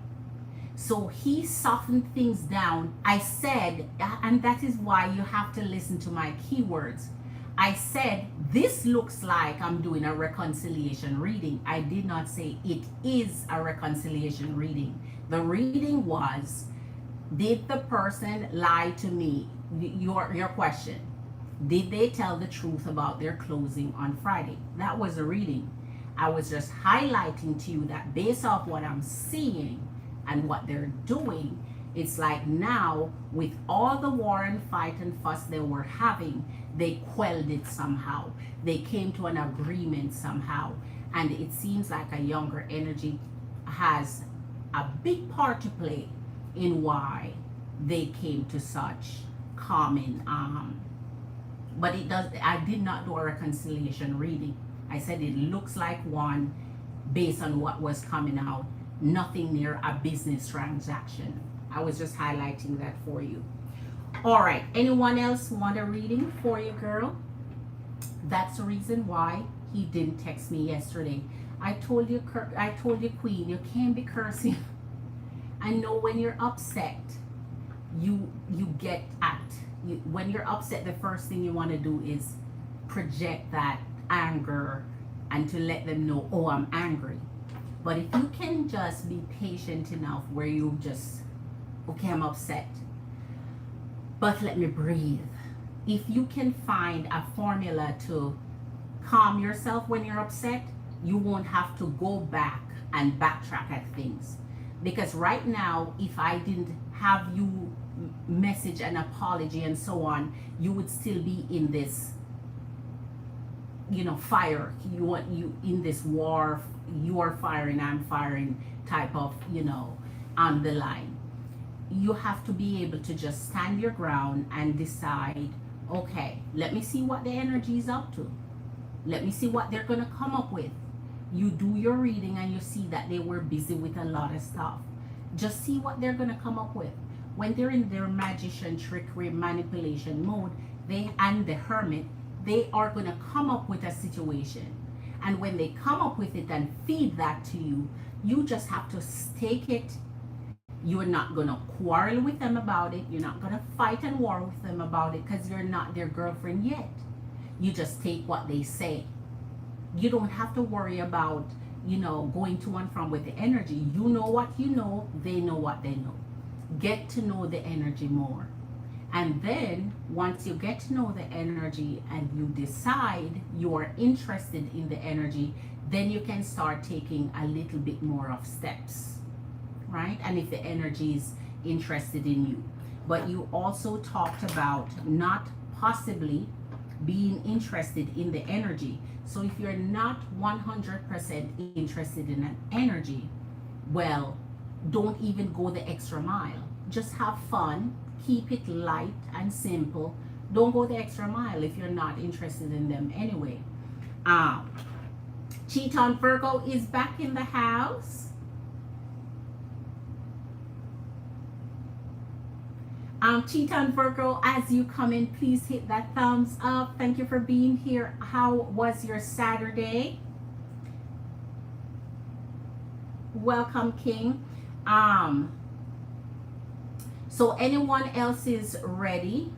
So he softened things down. I said, and that is why you have to listen to my keywords. I said, this looks like I'm doing a reconciliation reading. I did not say it is a reconciliation reading. The reading was, did the person lie to me? Your question. Did they tell the truth about their closing on Friday? That was the reading. I was just highlighting to you that based off what I'm seeing and what they're doing, it's like now with all the war and fight and fuss they were having, they quelled it somehow. They came to an agreement somehow. And it seems like a younger energy has a big part to play in why they came to such common but it does. I did not do a reconciliation reading. I said it looks like one based on what was coming out, nothing near a business transaction. I was just highlighting that for you. All right, anyone else want a reading for you, girl? That's the reason why he didn't text me yesterday. I told you, queen, you can't be cursing. I know when you're upset, you get at. When you're upset, the first thing you want to do is project that anger and to let them know, oh, I'm angry. But if you can just be patient enough where you just, okay, I'm upset, but let me breathe. If you can find a formula to calm yourself when you're upset, you won't have to go back and backtrack at things. Because right now, if I didn't have you message an apology and so on, you would still be in this, fire. You in this war. You are firing, I'm firing type of, on the line. You have to be able to just stand your ground and decide, okay, let me see what the energy is up to. Let me see what they're going to come up with. You do your reading and you see that they were busy with a lot of stuff. Just see what they're going to come up with. When they're in their magician, trickery, manipulation mode, and the hermit, they are going to come up with a situation. And when they come up with it and feed that to you, you just have to take it. You're not going to quarrel with them about it. You're not going to fight and war with them about it because you're not their girlfriend yet. You just take what they say. You don't have to worry about, going to and from with the energy. You know what you know. They know what they know. Get to know the energy more. And then once you get to know the energy and you decide you are interested in the energy, then you can start taking a little bit more of steps, right? And if the energy is interested in you. But you also talked about not possibly being interested in the energy. So if you're not 100% interested in an energy, well, don't even go the extra mile. Just have fun. Keep it light and simple. Don't go the extra mile if you're not interested in them anyway. Cheat on Virgo is back in the house. Cheetah Virgo, as you come in, please hit that thumbs up. Thank you for being here. How was your Saturday? Welcome, King. So anyone else is ready?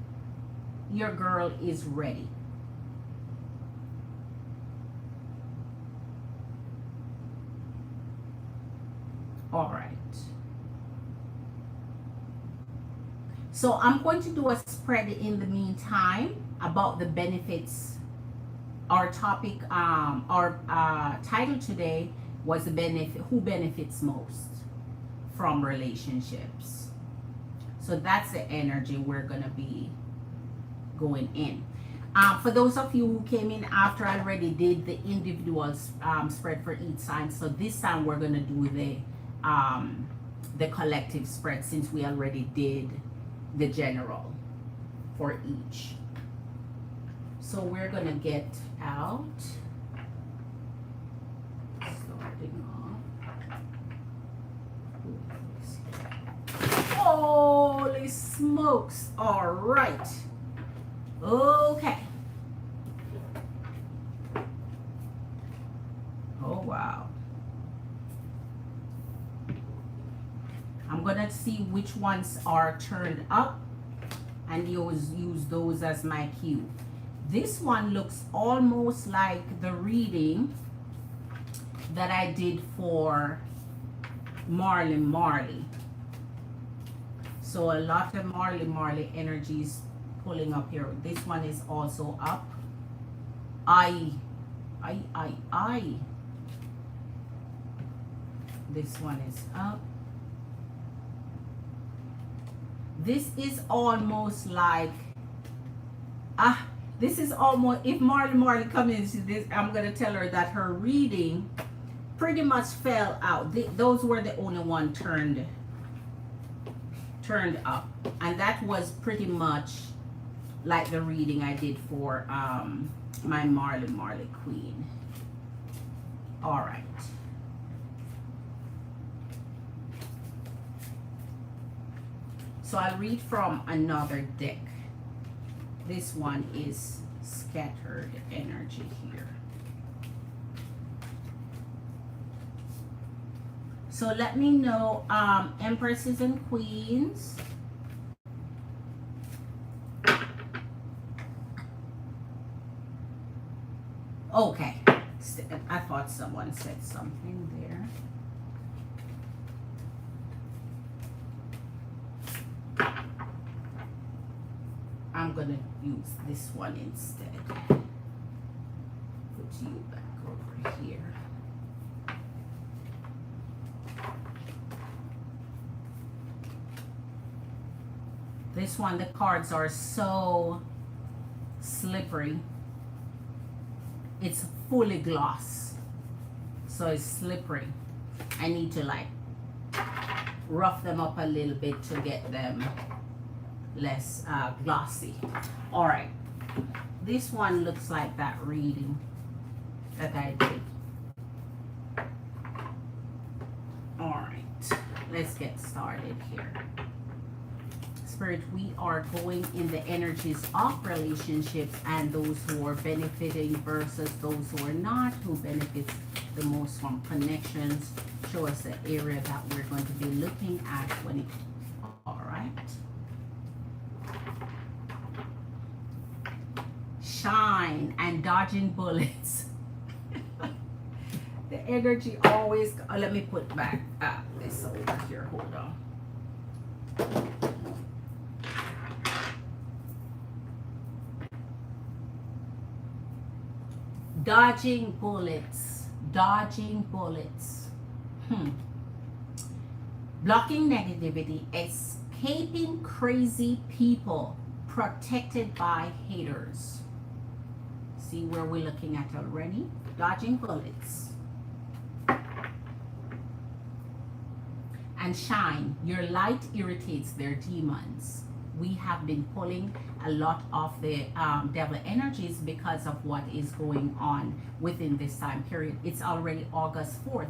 Your girl is ready. All right. So I'm going to do a spread in the meantime about the benefits. Our topic, our title today was the benefit, who benefits most from relationships. So that's the energy we're gonna be going in. For those of you who came in after I already did the individual spread for each sign, so this time we're gonna do the collective spread since we already did the general for each. So we're gonna get out, starting off. Holy smokes! All right. Okay. Oh wow. I'm gonna see which ones are turned up and use those as my cue. This one looks almost like the reading that I did for Marley. So a lot of Marley energies pulling up here. This one is also up. I. This one is up. This is almost like this is almost, if Marley comes into this, I'm gonna tell her that her reading pretty much fell out. Those were the only one turned up, and that was pretty much like the reading I did for my Marley Queen. All right. So I'll read from another deck. This one is scattered energy here. So let me know, Empresses and Queens. Okay, I thought someone said something there. I'm gonna use this one instead. Put you back over here. This one, the cards are so slippery. It's fully gloss, so it's slippery. I need to like rough them up a little bit to get them less glossy. All right, this one looks like that reading that I did. All right, let's get started here. Spirit, we are going in the energies of relationships and those who are benefiting versus those who are not, who benefits the most from connections. Show us the area that we're going to be looking at when it, all right. Shine and dodging bullets. The energy always, let me put back this over here, hold on. Dodging bullets, dodging bullets. Blocking negativity, escaping crazy people, protected by haters. See where we're looking at already? Dodging bullets. And shine, your light irritates their demons. We have been pulling a lot of the devil energies because of what is going on within this time period. It's already August 4th.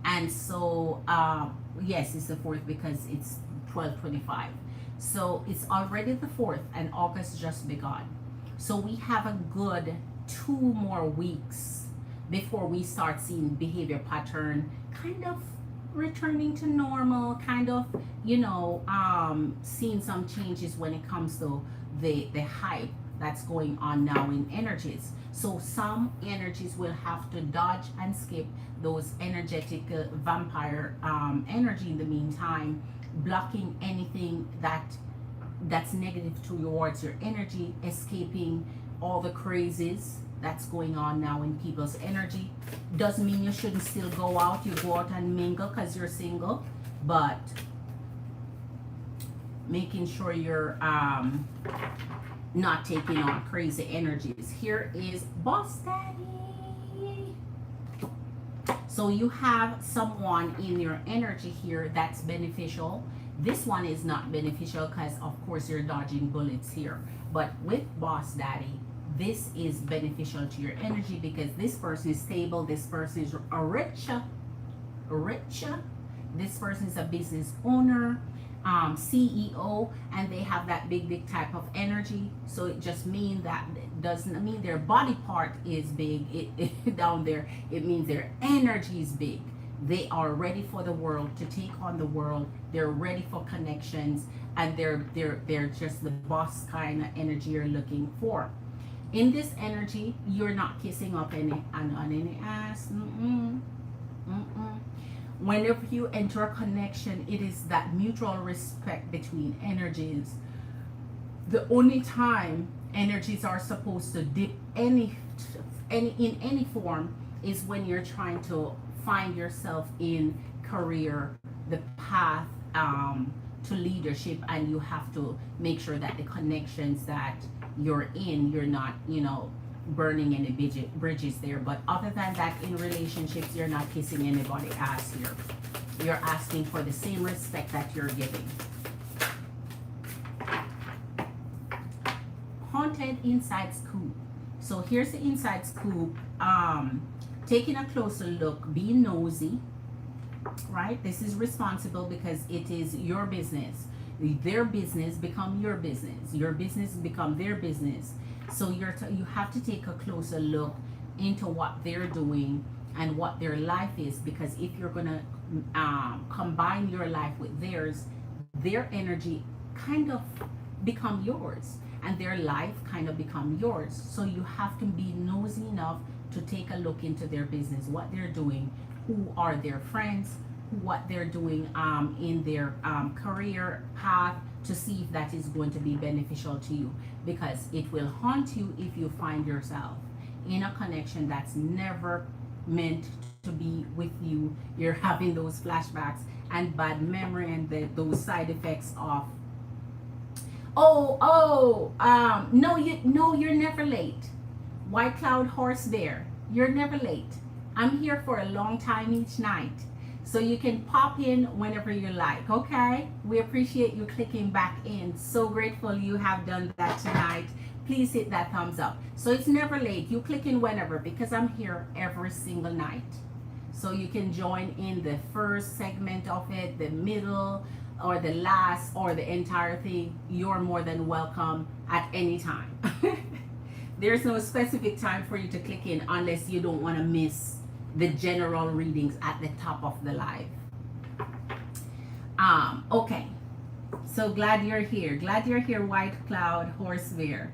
And so, yes, it's the 4th because it's 12:25. So it's already the 4th and August just begun. So we have a good 2 more weeks before we start seeing behavior pattern kind of returning to normal, kind of, seeing some changes when it comes to the hype that's going on now in energies. So some energies will have to dodge and skip those energetic vampire energy in the meantime, blocking anything that's negative towards your energy, escaping all the crazes that's going on now in people's energy. Doesn't mean you shouldn't still go out. You go out and mingle because you're single, but making sure you're not taking on crazy energies. Here is Boss Daddy. So you have someone in your energy here that's beneficial. This one is not beneficial because of course you're dodging bullets here. But with Boss Daddy, this is beneficial to your energy because this person is stable. This person is richer. This person is a business owner, CEO, and they have that big type of energy. So it just means that it doesn't mean their body part is big. It down there, it means their energy is big. They are ready for the world, to take on the world. They're ready for connections, and they're just the boss kind of energy you're looking for. In this energy, you're not kissing up on any ass. Whenever you enter a connection, it is that mutual respect between energies. The only time energies are supposed to dip in any form is when you're trying to find yourself in career, the path to leadership, and you have to make sure that the connections that you're in, you're not, burning any bridges there. But other than that, in relationships, you're not kissing anybody ass here. You're asking for the same respect that you're giving. Haunted inside scoop. So here's the inside scoop. Taking a closer look, being nosy, right? This is responsible because it is your business. Their business become your business. Your business become their business. So you have to take a closer look into what they're doing and what their life is, because if you're gonna combine your life with theirs, their energy kind of become yours, and their life kind of become yours. So you have to be nosy enough to take a look into their business, what they're doing, who are their friends, what they're doing in their career path, to see if that is going to be beneficial to you, because it will haunt you if you find yourself in a connection that's never meant to be with you. You're having those flashbacks and bad memory and those side effects of no, you're never late. White Cloud Horse Bear, you're never late. I'm here for a long time each night. So you can pop in whenever you like, okay? We appreciate you clicking back in. So grateful you have done that tonight. Please hit that thumbs up. So it's never late. You click in whenever, because I'm here every single night. So you can join in the first segment of it, the middle, or the last, or the entire thing. You're more than welcome at any time. There's no specific time for you to click in unless you don't want to miss the general readings at the top of the live. Okay, so glad you're here. Glad you're here, White Cloud Horse Bear.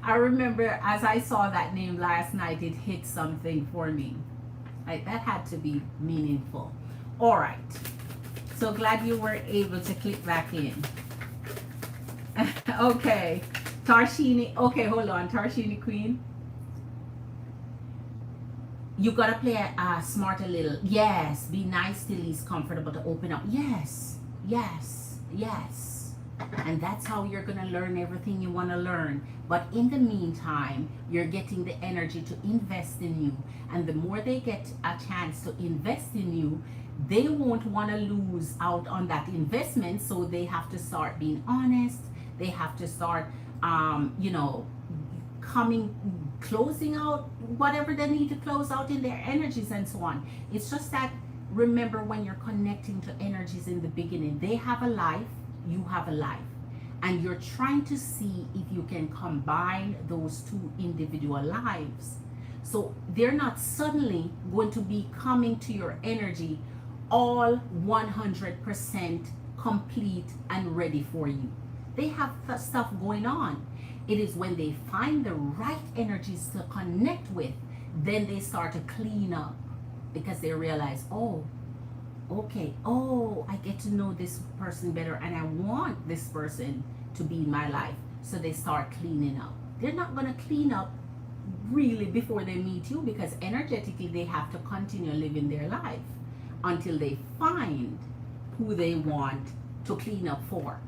I remember as I saw that name last night, it hit something for me. Like, that had to be meaningful. All right, so glad you were able to click back in. Okay, Tarshini. Okay, hold on, Tarshini Queen. You gotta play smart a little. Yes, be nice till he's comfortable to open up. Yes, yes, yes. And that's how you're gonna learn everything you wanna learn. But in the meantime, you're getting the energy to invest in you. And the more they get a chance to invest in you, they won't wanna lose out on that investment. So they have to start being honest. They have to start, closing out whatever they need to close out in their energies and so on. It's just that, remember, when you're connecting to energies in the beginning, they have a life, you have a life, and you're trying to see if you can combine those two individual lives. So they're not suddenly going to be coming to your energy all 100% complete and ready for you. They have stuff going on. It is when they find the right energies to connect with, then they start to clean up, because they realize, oh, okay, oh, I get to know this person better, and I want this person to be in my life. So they start cleaning up. They're not going to clean up really before they meet you, because energetically they have to continue living their life until they find who they want to clean up for.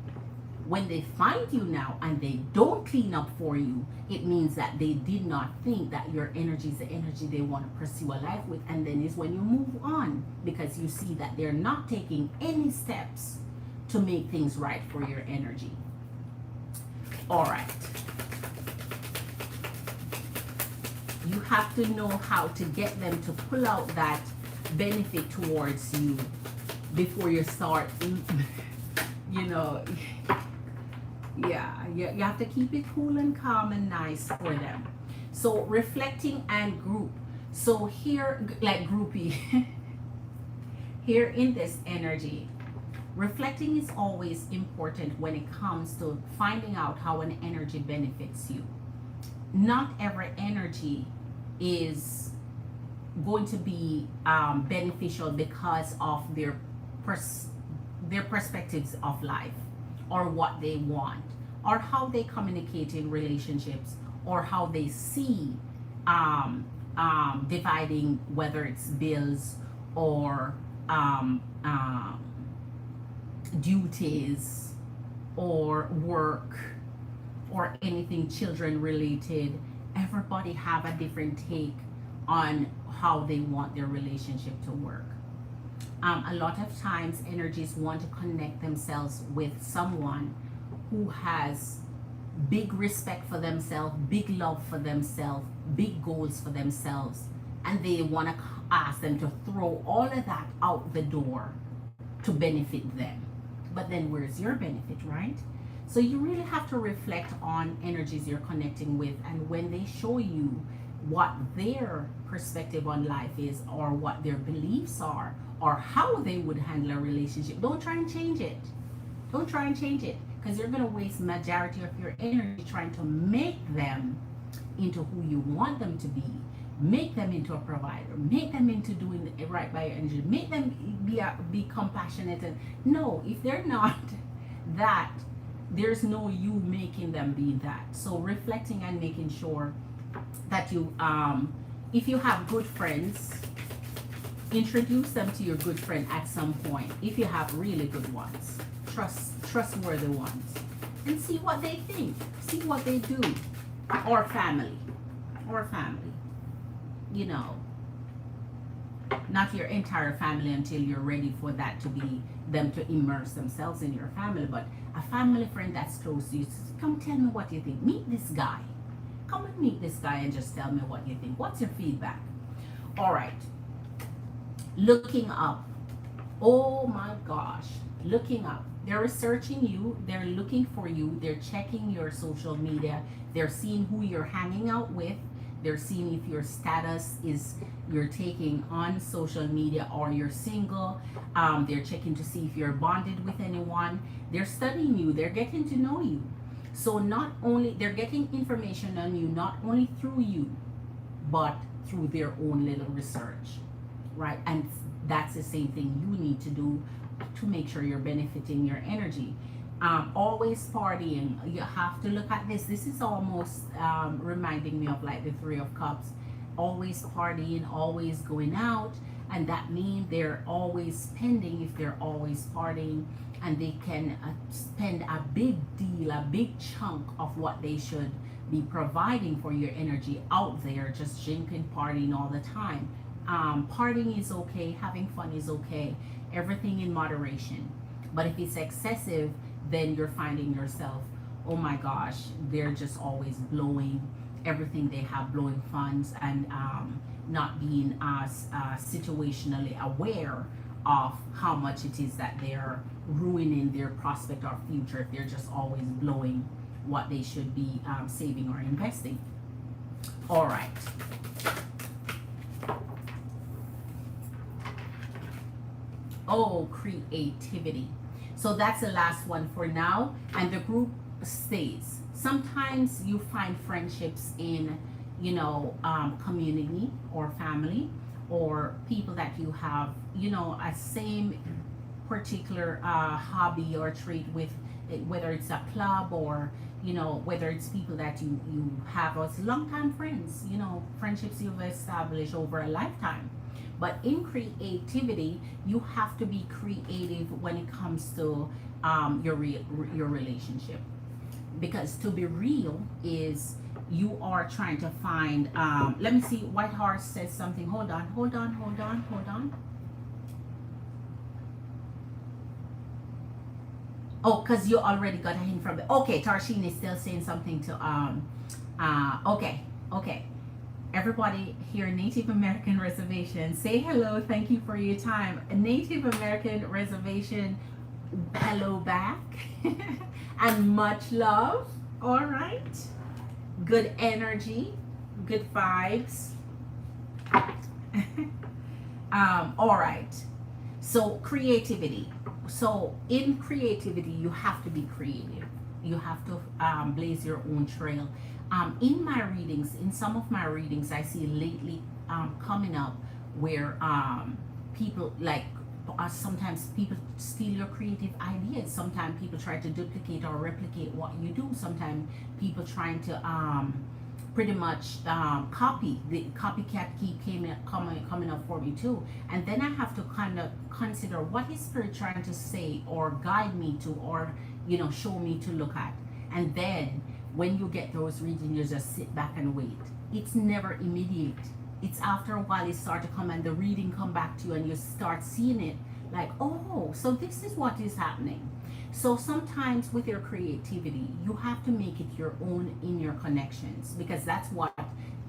When they find you now and they don't clean up for you, it means that they did not think that your energy is the energy they want to pursue a life with. And then is when you move on, because you see that they're not taking any steps to make things right for your energy. All right. You have to know how to get them to pull out that benefit towards you before you start, you know. Yeah, you have to keep it cool and calm and nice for them. So reflecting and group. So here, like groupie, here in this energy, reflecting is always important when it comes to finding out how an energy benefits you. Not every energy is going to be beneficial because of their perspectives of life, or what they want, or how they communicate in relationships, or how they see dividing, whether it's bills or duties or work or anything children related. Everybody have a different take on how they want their relationship to work. A lot of times energies want to connect themselves with someone who has big respect for themselves, big love for themselves, big goals for themselves, and they want to ask them to throw all of that out the door to benefit them. But then where's your benefit, right? So you really have to reflect on energies you're connecting with, and when they show you what their perspective on life is, or what their beliefs are, or how they would handle a relationship, don't try and change it. Don't try and change it, because you're going to waste majority of your energy trying to make them into who you want them to be, make them into a provider, make them into doing it right by your energy, make them be compassionate. And no, if they're not that, there's no you making them be that. So reflecting and making sure that you if you have good friends, introduce them to your good friend at some point. If you have really good ones, trustworthy ones, and see what they think, see what they do. Or family, you know, not your entire family until you're ready for that to be them to immerse themselves in your family, but a family friend that's close to you. Come tell me what you think. Meet this guy. Come and meet this guy and just tell me what you think. What's your feedback? All right. Looking up. Oh my gosh. Looking up. They're researching you. They're looking for you. They're checking your social media. They're seeing who you're hanging out with. They're seeing if your status is you're taking on social media, or you're single. They're checking to see if you're bonded with anyone. They're studying you. They're getting to know you. So not only they're getting information on you, not only through you, but through their own little research, right? And that's the same thing you need to do to make sure you're benefiting your energy. Always partying. You have to look at this. This is almost reminding me of like the Three of Cups. Always partying, always going out, and that means they're always spending. If they're always partying, and they can spend a big deal, a big chunk of what they should be providing for your energy out there, just drinking, partying all the time. Partying is okay, having fun is okay, everything in moderation. But if it's excessive, then you're finding yourself, oh my gosh, they're just always blowing everything they have, blowing funds, and not being situationally aware of how much it is that they're ruining their prospect or future if they're just always blowing what they should be saving or investing. All right. Oh, creativity. So that's the last one for now. And the group stays. Sometimes you find friendships in, community or family, or people that you have, a same particular hobby or trait with, whether it's a club or, whether it's people that you have as longtime friends, friendships you've established over a lifetime. But in creativity, you have to be creative when it comes to your relationship, because to be real is you are trying to find. Let me see. White Horse says something. Hold on. Oh, because you already got a hint from it. Okay, Tarshin is still saying something to okay. Everybody here, Native American Reservation, say hello. Thank you for your time. Native American Reservation, hello back. And much love. All right. Good energy, good vibes. All right. So creativity. So in creativity, you have to be creative. You have to blaze your own trail. In my readings, in some of my readings, I see lately coming up where people like sometimes people steal your creative ideas. Sometimes people try to duplicate or replicate what you do. Sometimes people trying to pretty much copy. The copycat keep coming up for me too. And then I have to kind of consider what is spirit trying to say or guide me to, or show me to look at. And then when you get those readings, you just sit back and wait. It's never immediate. It's after a while it starts to come and the reading come back to you and you start seeing it like, oh, so this is what is happening. So sometimes with your creativity, you have to make it your own in your connections, because that's what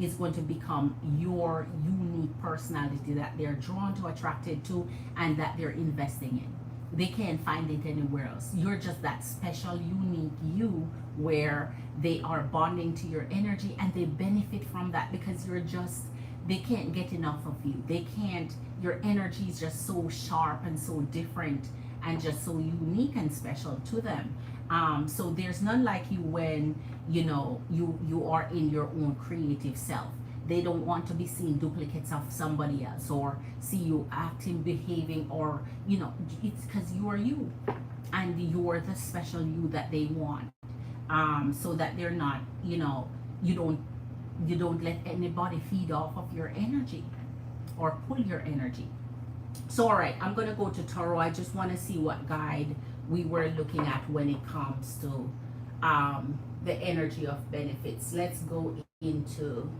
is going to become your unique personality that they're drawn to, attracted to, and that they're investing in. They can't find it anywhere else. You're just that special, unique you, where they are bonding to your energy and they benefit from that, because they can't get enough of you. Your energy is just so sharp and so different and just so unique and special to them. So there's none like you when you are in your own creative self. They don't want to be seeing duplicates of somebody else or see you acting, behaving, or it's because you are you, and you're the special you that they want. So that they're not, you don't let anybody feed off of your energy or pull your energy. So all right, I'm gonna go to Tarot. I just want to see what guide we were looking at when it comes to the energy of benefits. Let's go into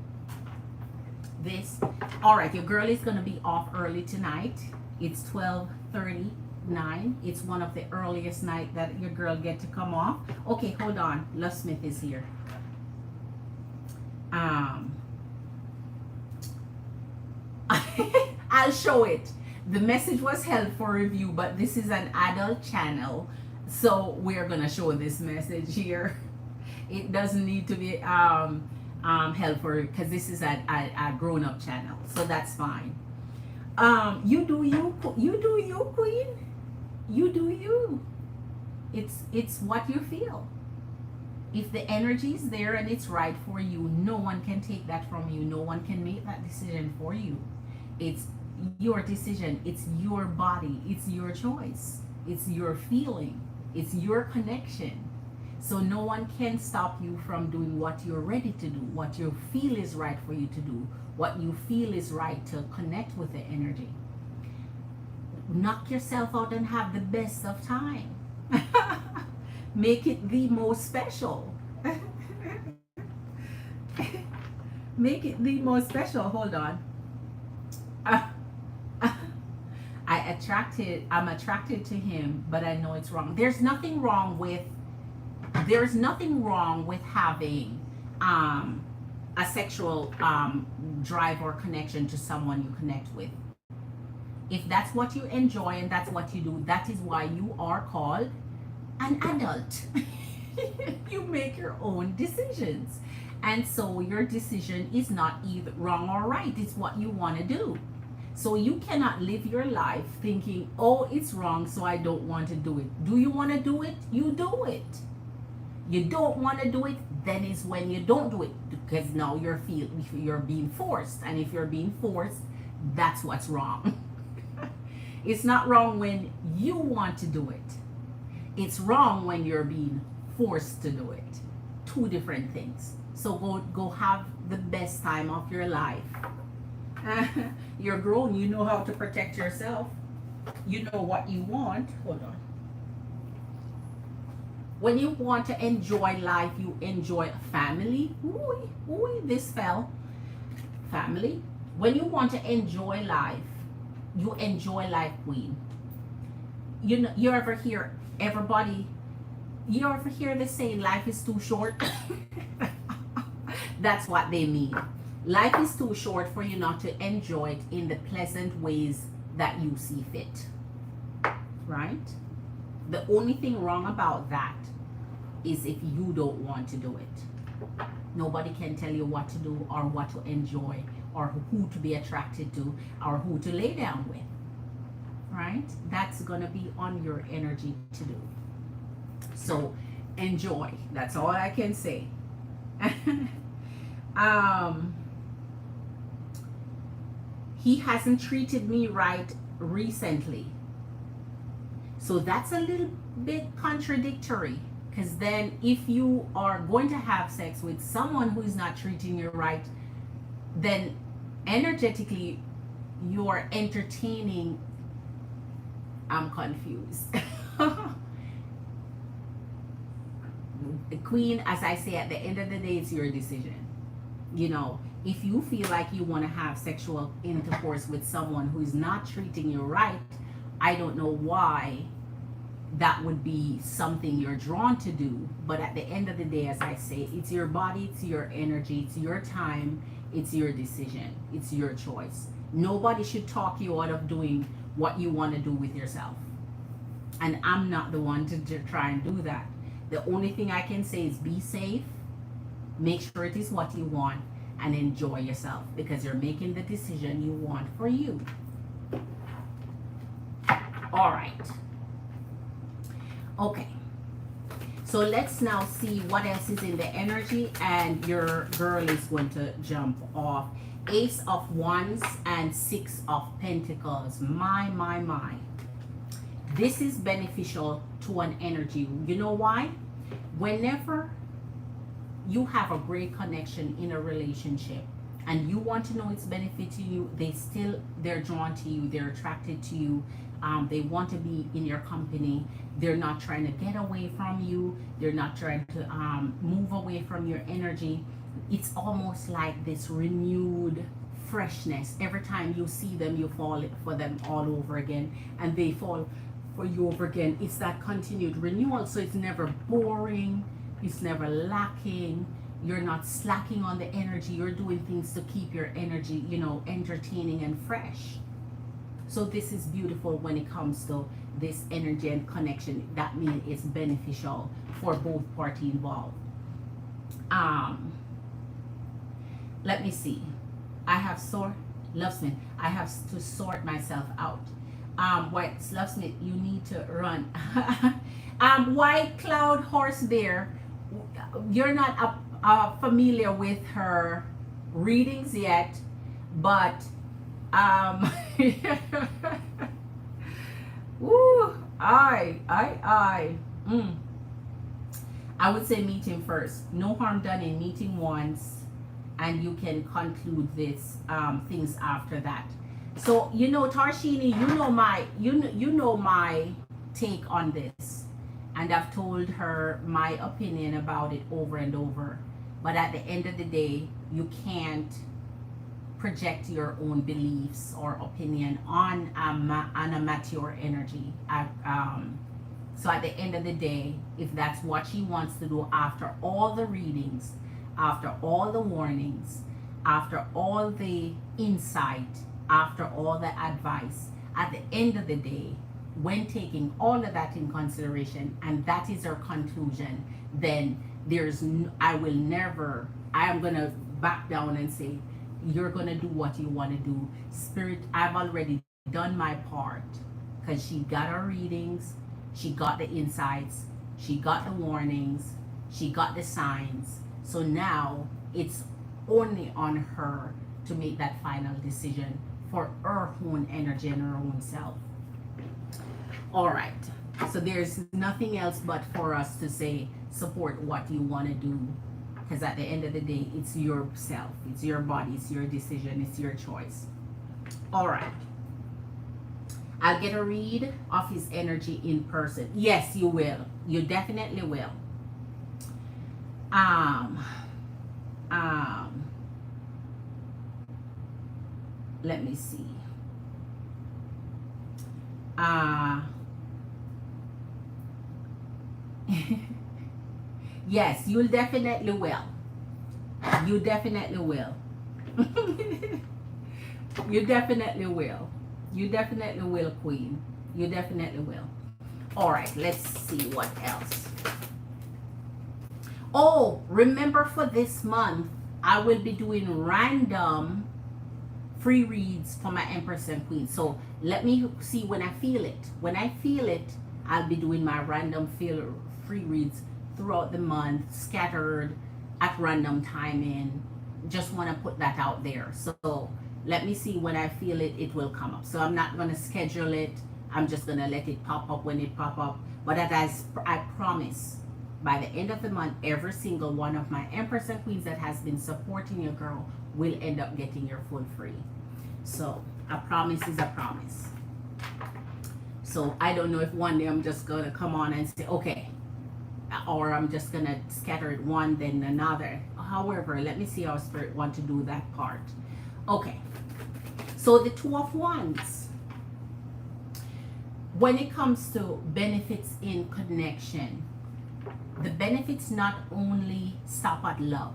this. All right, your girl is gonna be off early tonight. It's 12:39. It's one of the earliest night that your girl get to come off. Okay, hold on. Love Smith is here. I'll show it. The message was held for review, but this is an adult channel, so we're gonna show this message here. It doesn't need to be held for, because this is a grown-up channel, so that's fine. You do you, queen. You do you. It's what you feel. If the energy is there and it's right for you, no one can take that from you. No one can make that decision for you. It's your decision. It's your body. It's your choice. It's your feeling. It's your connection. So no one can stop you from doing what you're ready to do, what you feel is right for you to do, what you feel is right to connect with the energy. Knock yourself out and have the best of time. Make it the most special. Make it the most special. Hold on. I'm attracted to him, but I know it's wrong. There's nothing wrong with having a sexual drive or connection to someone you connect with. If that's what you enjoy and that's what you do, that is why you are called an adult. You make your own decisions. And so your decision is not either wrong or right. It's what you want to do. So you cannot live your life thinking, oh, it's wrong, so I don't want to do it. Do you want to do it? You do it. You don't want to do it, then is when you don't do it, because now you're being forced. And if you're being forced, that's what's wrong. It's not wrong when you want to do it. It's wrong when you're being forced to do it. Two different things. So go have the best time of your life. You're grown, you know how to protect yourself. You know what you want. Hold on. When you want to enjoy life, you enjoy family. Ooh, this fell. Family. When you want to enjoy life, you enjoy life, queen. You know, you ever hear the saying, life is too short? That's what they mean. Life is too short for you not to enjoy it in the pleasant ways that you see fit. Right? The only thing wrong about that is if you don't want to do it. Nobody can tell you what to do or what to enjoy or who to be attracted to or who to lay down with. Right? That's going to be on your energy to do. So enjoy. That's all I can say. He hasn't treated me right recently. So that's a little bit contradictory, because then if you are going to have sex with someone who is not treating you right, then energetically you're entertaining. I'm confused. Queen, as I say, at the end of the day, it's your decision. You know, if you feel like you want to have sexual intercourse with someone who is not treating you right, I don't know why that would be something you're drawn to do. But at the end of the day, as I say, it's your body, it's your energy, it's your time, it's your decision, it's your choice. Nobody should talk you out of doing what you want to do with yourself. And I'm not the one to try and do that. The only thing I can say is be safe, make sure it is what you want, and enjoy yourself, because you're making the decision you want for you. All right. Okay. So let's now see what else is in the energy, and your girl is going to jump off. Ace of Wands and Six of Pentacles. My. This is beneficial to an energy. You know why? Whenever you have a great connection in a relationship and you want to know it's benefiting you, they're drawn to you, they're attracted to you, they want to be in your company, they're not trying to get away from you, they're not trying to move away from your energy. It's almost like this renewed freshness. Every time you see them, you fall for them all over again, and they fall for you over again. It's that continued renewal. So it's never boring, it's never lacking. You're not slacking on the energy. You're doing things to keep your energy, you know, entertaining and fresh. So this is beautiful when it comes to this energy and connection. That means it's beneficial for both parties involved. Let me see. I have Lovesmith. I have to sort myself out. White Lovesmith, you need to run. White Cloud Horse Bear, you're not familiar with her readings yet, but woo, I would say meet him first. No harm done in meeting once, and you can conclude this things after that. So, you know, Tarshini, you know my take on this, and I've told her my opinion about it over and over. But at the end of the day, you can't project your own beliefs or opinion on a mature energy. So at the end of the day, if that's what she wants to do, after all the readings, after all the warnings, after all the insight, after all the advice, at the end of the day, when taking all of that in consideration, and that is our conclusion, then I will never, I am going to back down and say, you're going to do what you want to do. Spirit, I've already done my part, because she got our readings, she got the insights, she got the warnings, she got the signs. So now it's only on her to make that final decision for her own energy and her own self. All right. So there's nothing else but for us to say, support what you want to do. Because at the end of the day, it's yourself, it's your body, it's your decision, it's your choice. All right. I'll get a read of his energy in person. Yes, you will. You definitely will. Let me see. Yes, you definitely will. You definitely will. You definitely will. You definitely will, Queen. You definitely will. All right, let's see what else. Oh, remember for this month, I will be doing random free reads for my Empress and Queen. So let me see when I feel it. When I feel it, I'll be doing my random free reads throughout the month, scattered at random timing. Just want to put that out there. So let me see when I feel it, it will come up. So I'm not going to schedule it. I'm just going to let it pop up when it pop up. But as I promise, by the end of the month, every single one of my Empress and Queens that has been supporting your girl will end up getting your full free. So a promise is a promise. So I don't know if one day I'm just going to come on and say, okay, or I'm just going to scatter it one, then another. However, let me see how Spirit want to do that part. Okay. So the Two of Wands. When it comes to benefits in connection, the benefits not only stop at love.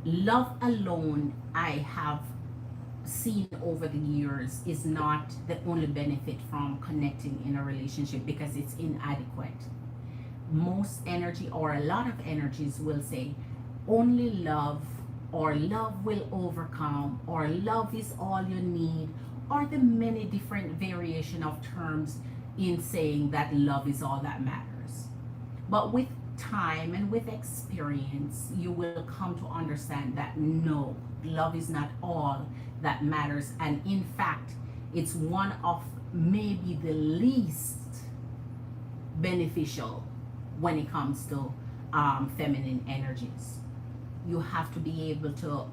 Love alone, I have seen over the years, is not the only benefit from connecting in a relationship, because it's inadequate. Most energy, or a lot of energies, will say only love, or love will overcome, or love is all you need, or the many different variation of terms in saying that love is all that matters. But with time and with experience, you will come to understand that no, love is not all that matters. And in fact, it's one of maybe the least beneficial when it comes to feminine energies. You have to be able to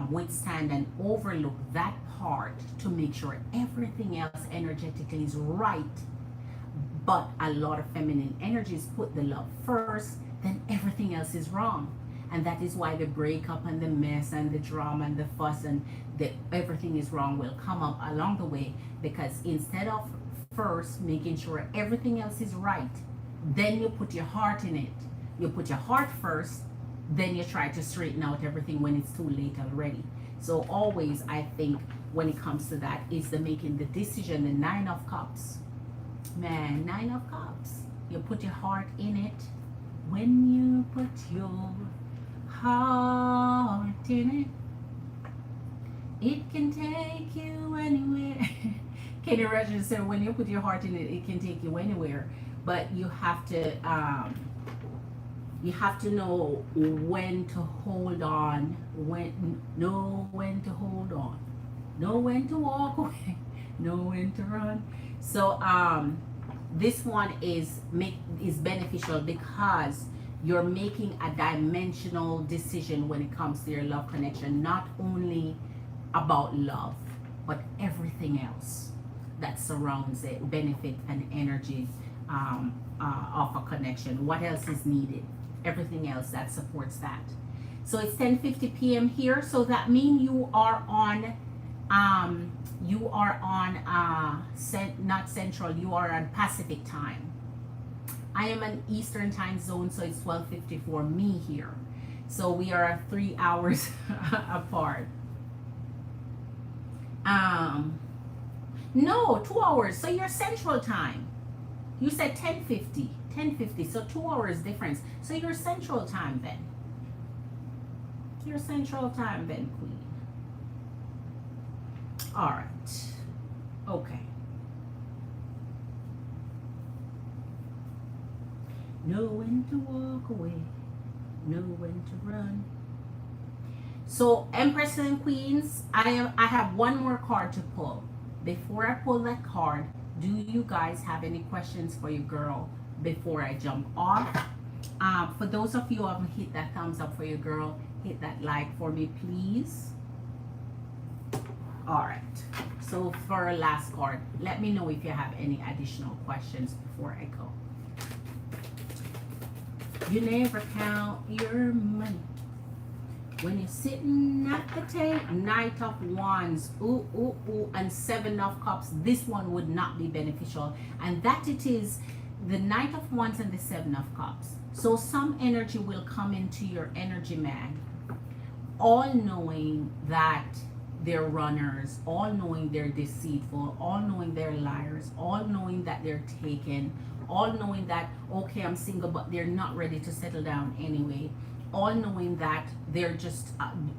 withstand and overlook that part to make sure everything else energetically is right. But a lot of feminine energies put the love first, then everything else is wrong. And that is why the breakup and the mess and the drama and the fuss and the everything is wrong will come up along the way, because instead of first making sure everything else is right, then you put your heart in it. You put your heart first, then you try to straighten out everything when it's too late already. So always, I think, when it comes to that, is the making the decision, the Nine of Cups. Man, Nine of Cups. You put your heart in it. When you put your heart in it can take you anywhere. Kenny Rogers said, when you put your heart in it, it can take you anywhere. But you have to know when to hold on, know when to hold on, know when to walk away, know when to run. So this one is beneficial because you're making a dimensional decision when it comes to your love connection, not only about love, but everything else that surrounds it, benefit and energy of a connection. What else is needed? Everything else that supports that. So it's 10:50 p.m. here, so that means you are on not Central, you are on Pacific time. I am an Eastern time zone, so it's 12:50 for me here. So we are 3 hours apart. No, 2 hours. So your central time. You said 10:50. 10:50. So 2 hours difference. So your central time then. Your central time then, Queen. All right. Okay. Know when to walk away. Know when to run. So Empress and Queens, I have one more card to pull. Before I pull that card, do you guys have any questions for your girl before I jump off? For those of you who haven't hit that thumbs up for your girl, hit that like for me, please. All right. So for our last card, let me know if you have any additional questions before I go. You never count your money when you're sitting at the table. Knight of Wands, ooh, ooh, ooh, and Seven of Cups. This one would not be beneficial, and that it is the Knight of Wands and the Seven of Cups. So some energy will come into your energy man, all knowing that they're runners, all knowing they're deceitful, all knowing they're liars, all knowing that they're taken, all knowing that, okay, I'm single, but they're not ready to settle down anyway, all knowing that they're just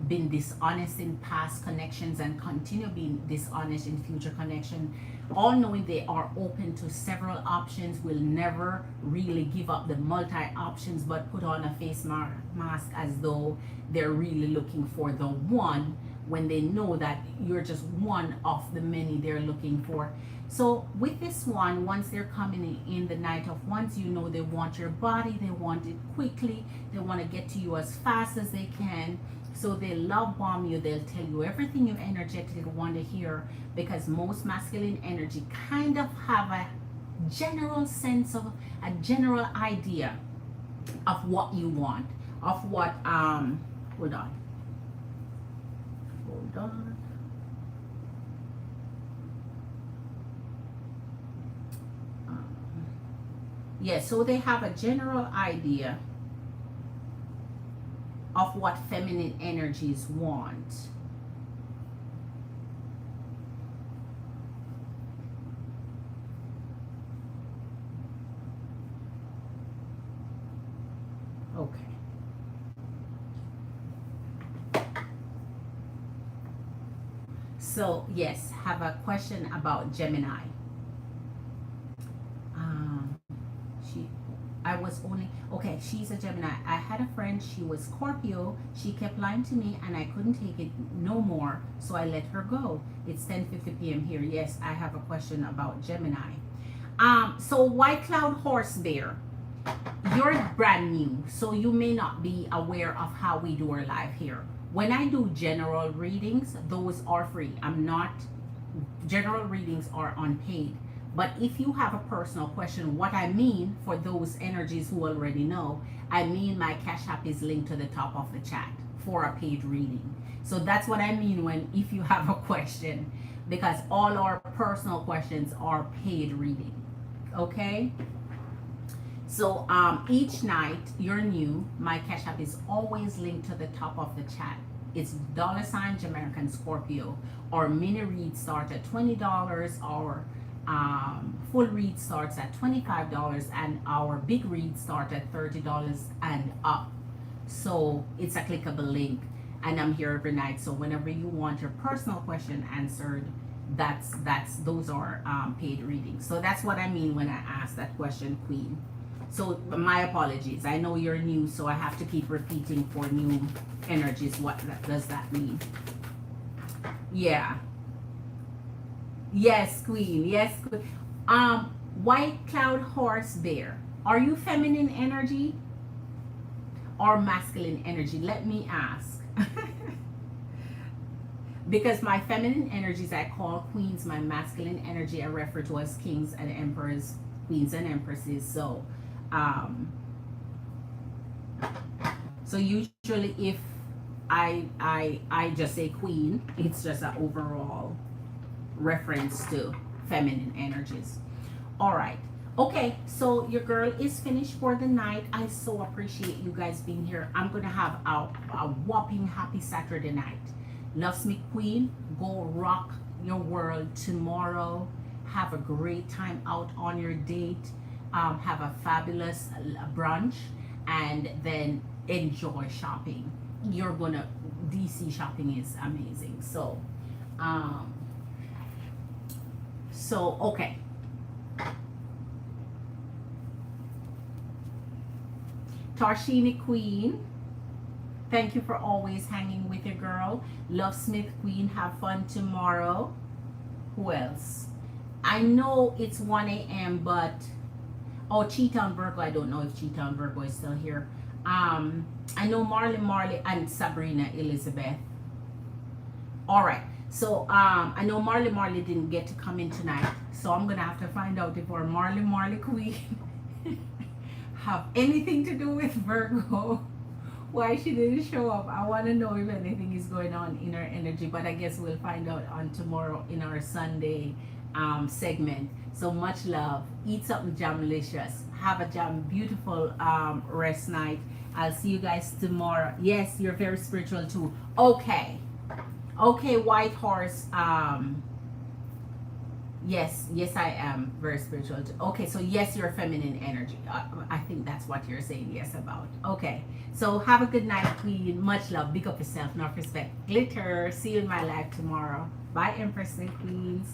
been dishonest in past connections and continue being dishonest in future connection, all knowing they are open to several options, will never really give up the multi options, but put on a face mask as though they're really looking for the one, when they know that you're just one of the many they're looking for. So with this one, once they're coming in the Knight of Wands, you know they want your body, they want it quickly, they want to get to you as fast as they can. So they love bomb you, they'll tell you everything you energetically want to hear, because most masculine energy kind of have a general sense of, a general idea of what you want, of what, hold on. Yeah, so they have a general idea of what feminine energies want. Okay. So yes, have a question about Gemini. I was only, okay, she's a Gemini. I had a friend, she was Scorpio. She kept lying to me and I couldn't take it no more, so I let her go. It's 10:50 p.m. here. Yes, I have a question about Gemini. So White Cloud Horse Bear, you're brand new, so you may not be aware of how we do our live here. When I do general readings, those are free. General readings are unpaid. But if you have a personal question, what I mean, for those energies who already know, I mean my Cash App is linked to the top of the chat for a paid reading. So that's what I mean when, if you have a question, because all our personal questions are paid reading. Okay? So each night you're new, my Cash App is always linked to the top of the chat. It's $JamericanScorpio. Our mini read start at $20, our full read starts at $25, and our big read start at $30 and up. So it's a clickable link, and I'm here every night. So whenever you want your personal question answered, those are paid readings. So that's what I mean when I ask that question, Queen. So my apologies. I know you're new, so I have to keep repeating for new energies. What does that mean? Yeah. Yes, Queen. Yes, Queen. White Cloud Horse Bear. Are you feminine energy or masculine energy? Let me ask. Because my feminine energies I call queens, my masculine energy I refer to as kings and emperors, queens and empresses. So usually if I just say queen, it's just an overall reference to feminine energies. All right. Okay, so your girl is finished for the night. I so appreciate you guys being here. I'm gonna have a whopping happy Saturday night. Loves me, Queen. Go rock your world tomorrow. Have a great time out on your date. Have a fabulous brunch, and then enjoy shopping. You're gonna DC shopping is amazing. Um, okay. Tarshini Queen, thank you for always hanging with your girl. Love Smith Queen, have fun tomorrow. Who else? I know it's 1 a.m. but oh, Cheetah Virgo. I don't know if Cheetah Virgo is still here. I know Marley and Sabrina Elizabeth. All right. So I know Marley didn't get to come in tonight, so I'm gonna have to find out if our Marley Queen have anything to do with Virgo. Why she didn't show up. I want to know if anything is going on in her energy, but I guess we'll find out on tomorrow in our Sunday segment. So much love. Eat something jamlicious. Have a beautiful rest night. I'll see you guys tomorrow. Yes, you're very spiritual too. Okay, White Horse. Yes, I am very spiritual too. Okay, so yes, you're feminine energy. I think that's what you're saying yes about. Okay, so have a good night, Queen. Much love. Big up yourself. Enough respect. Glitter. See you in my life tomorrow. Bye, Empress and Queens.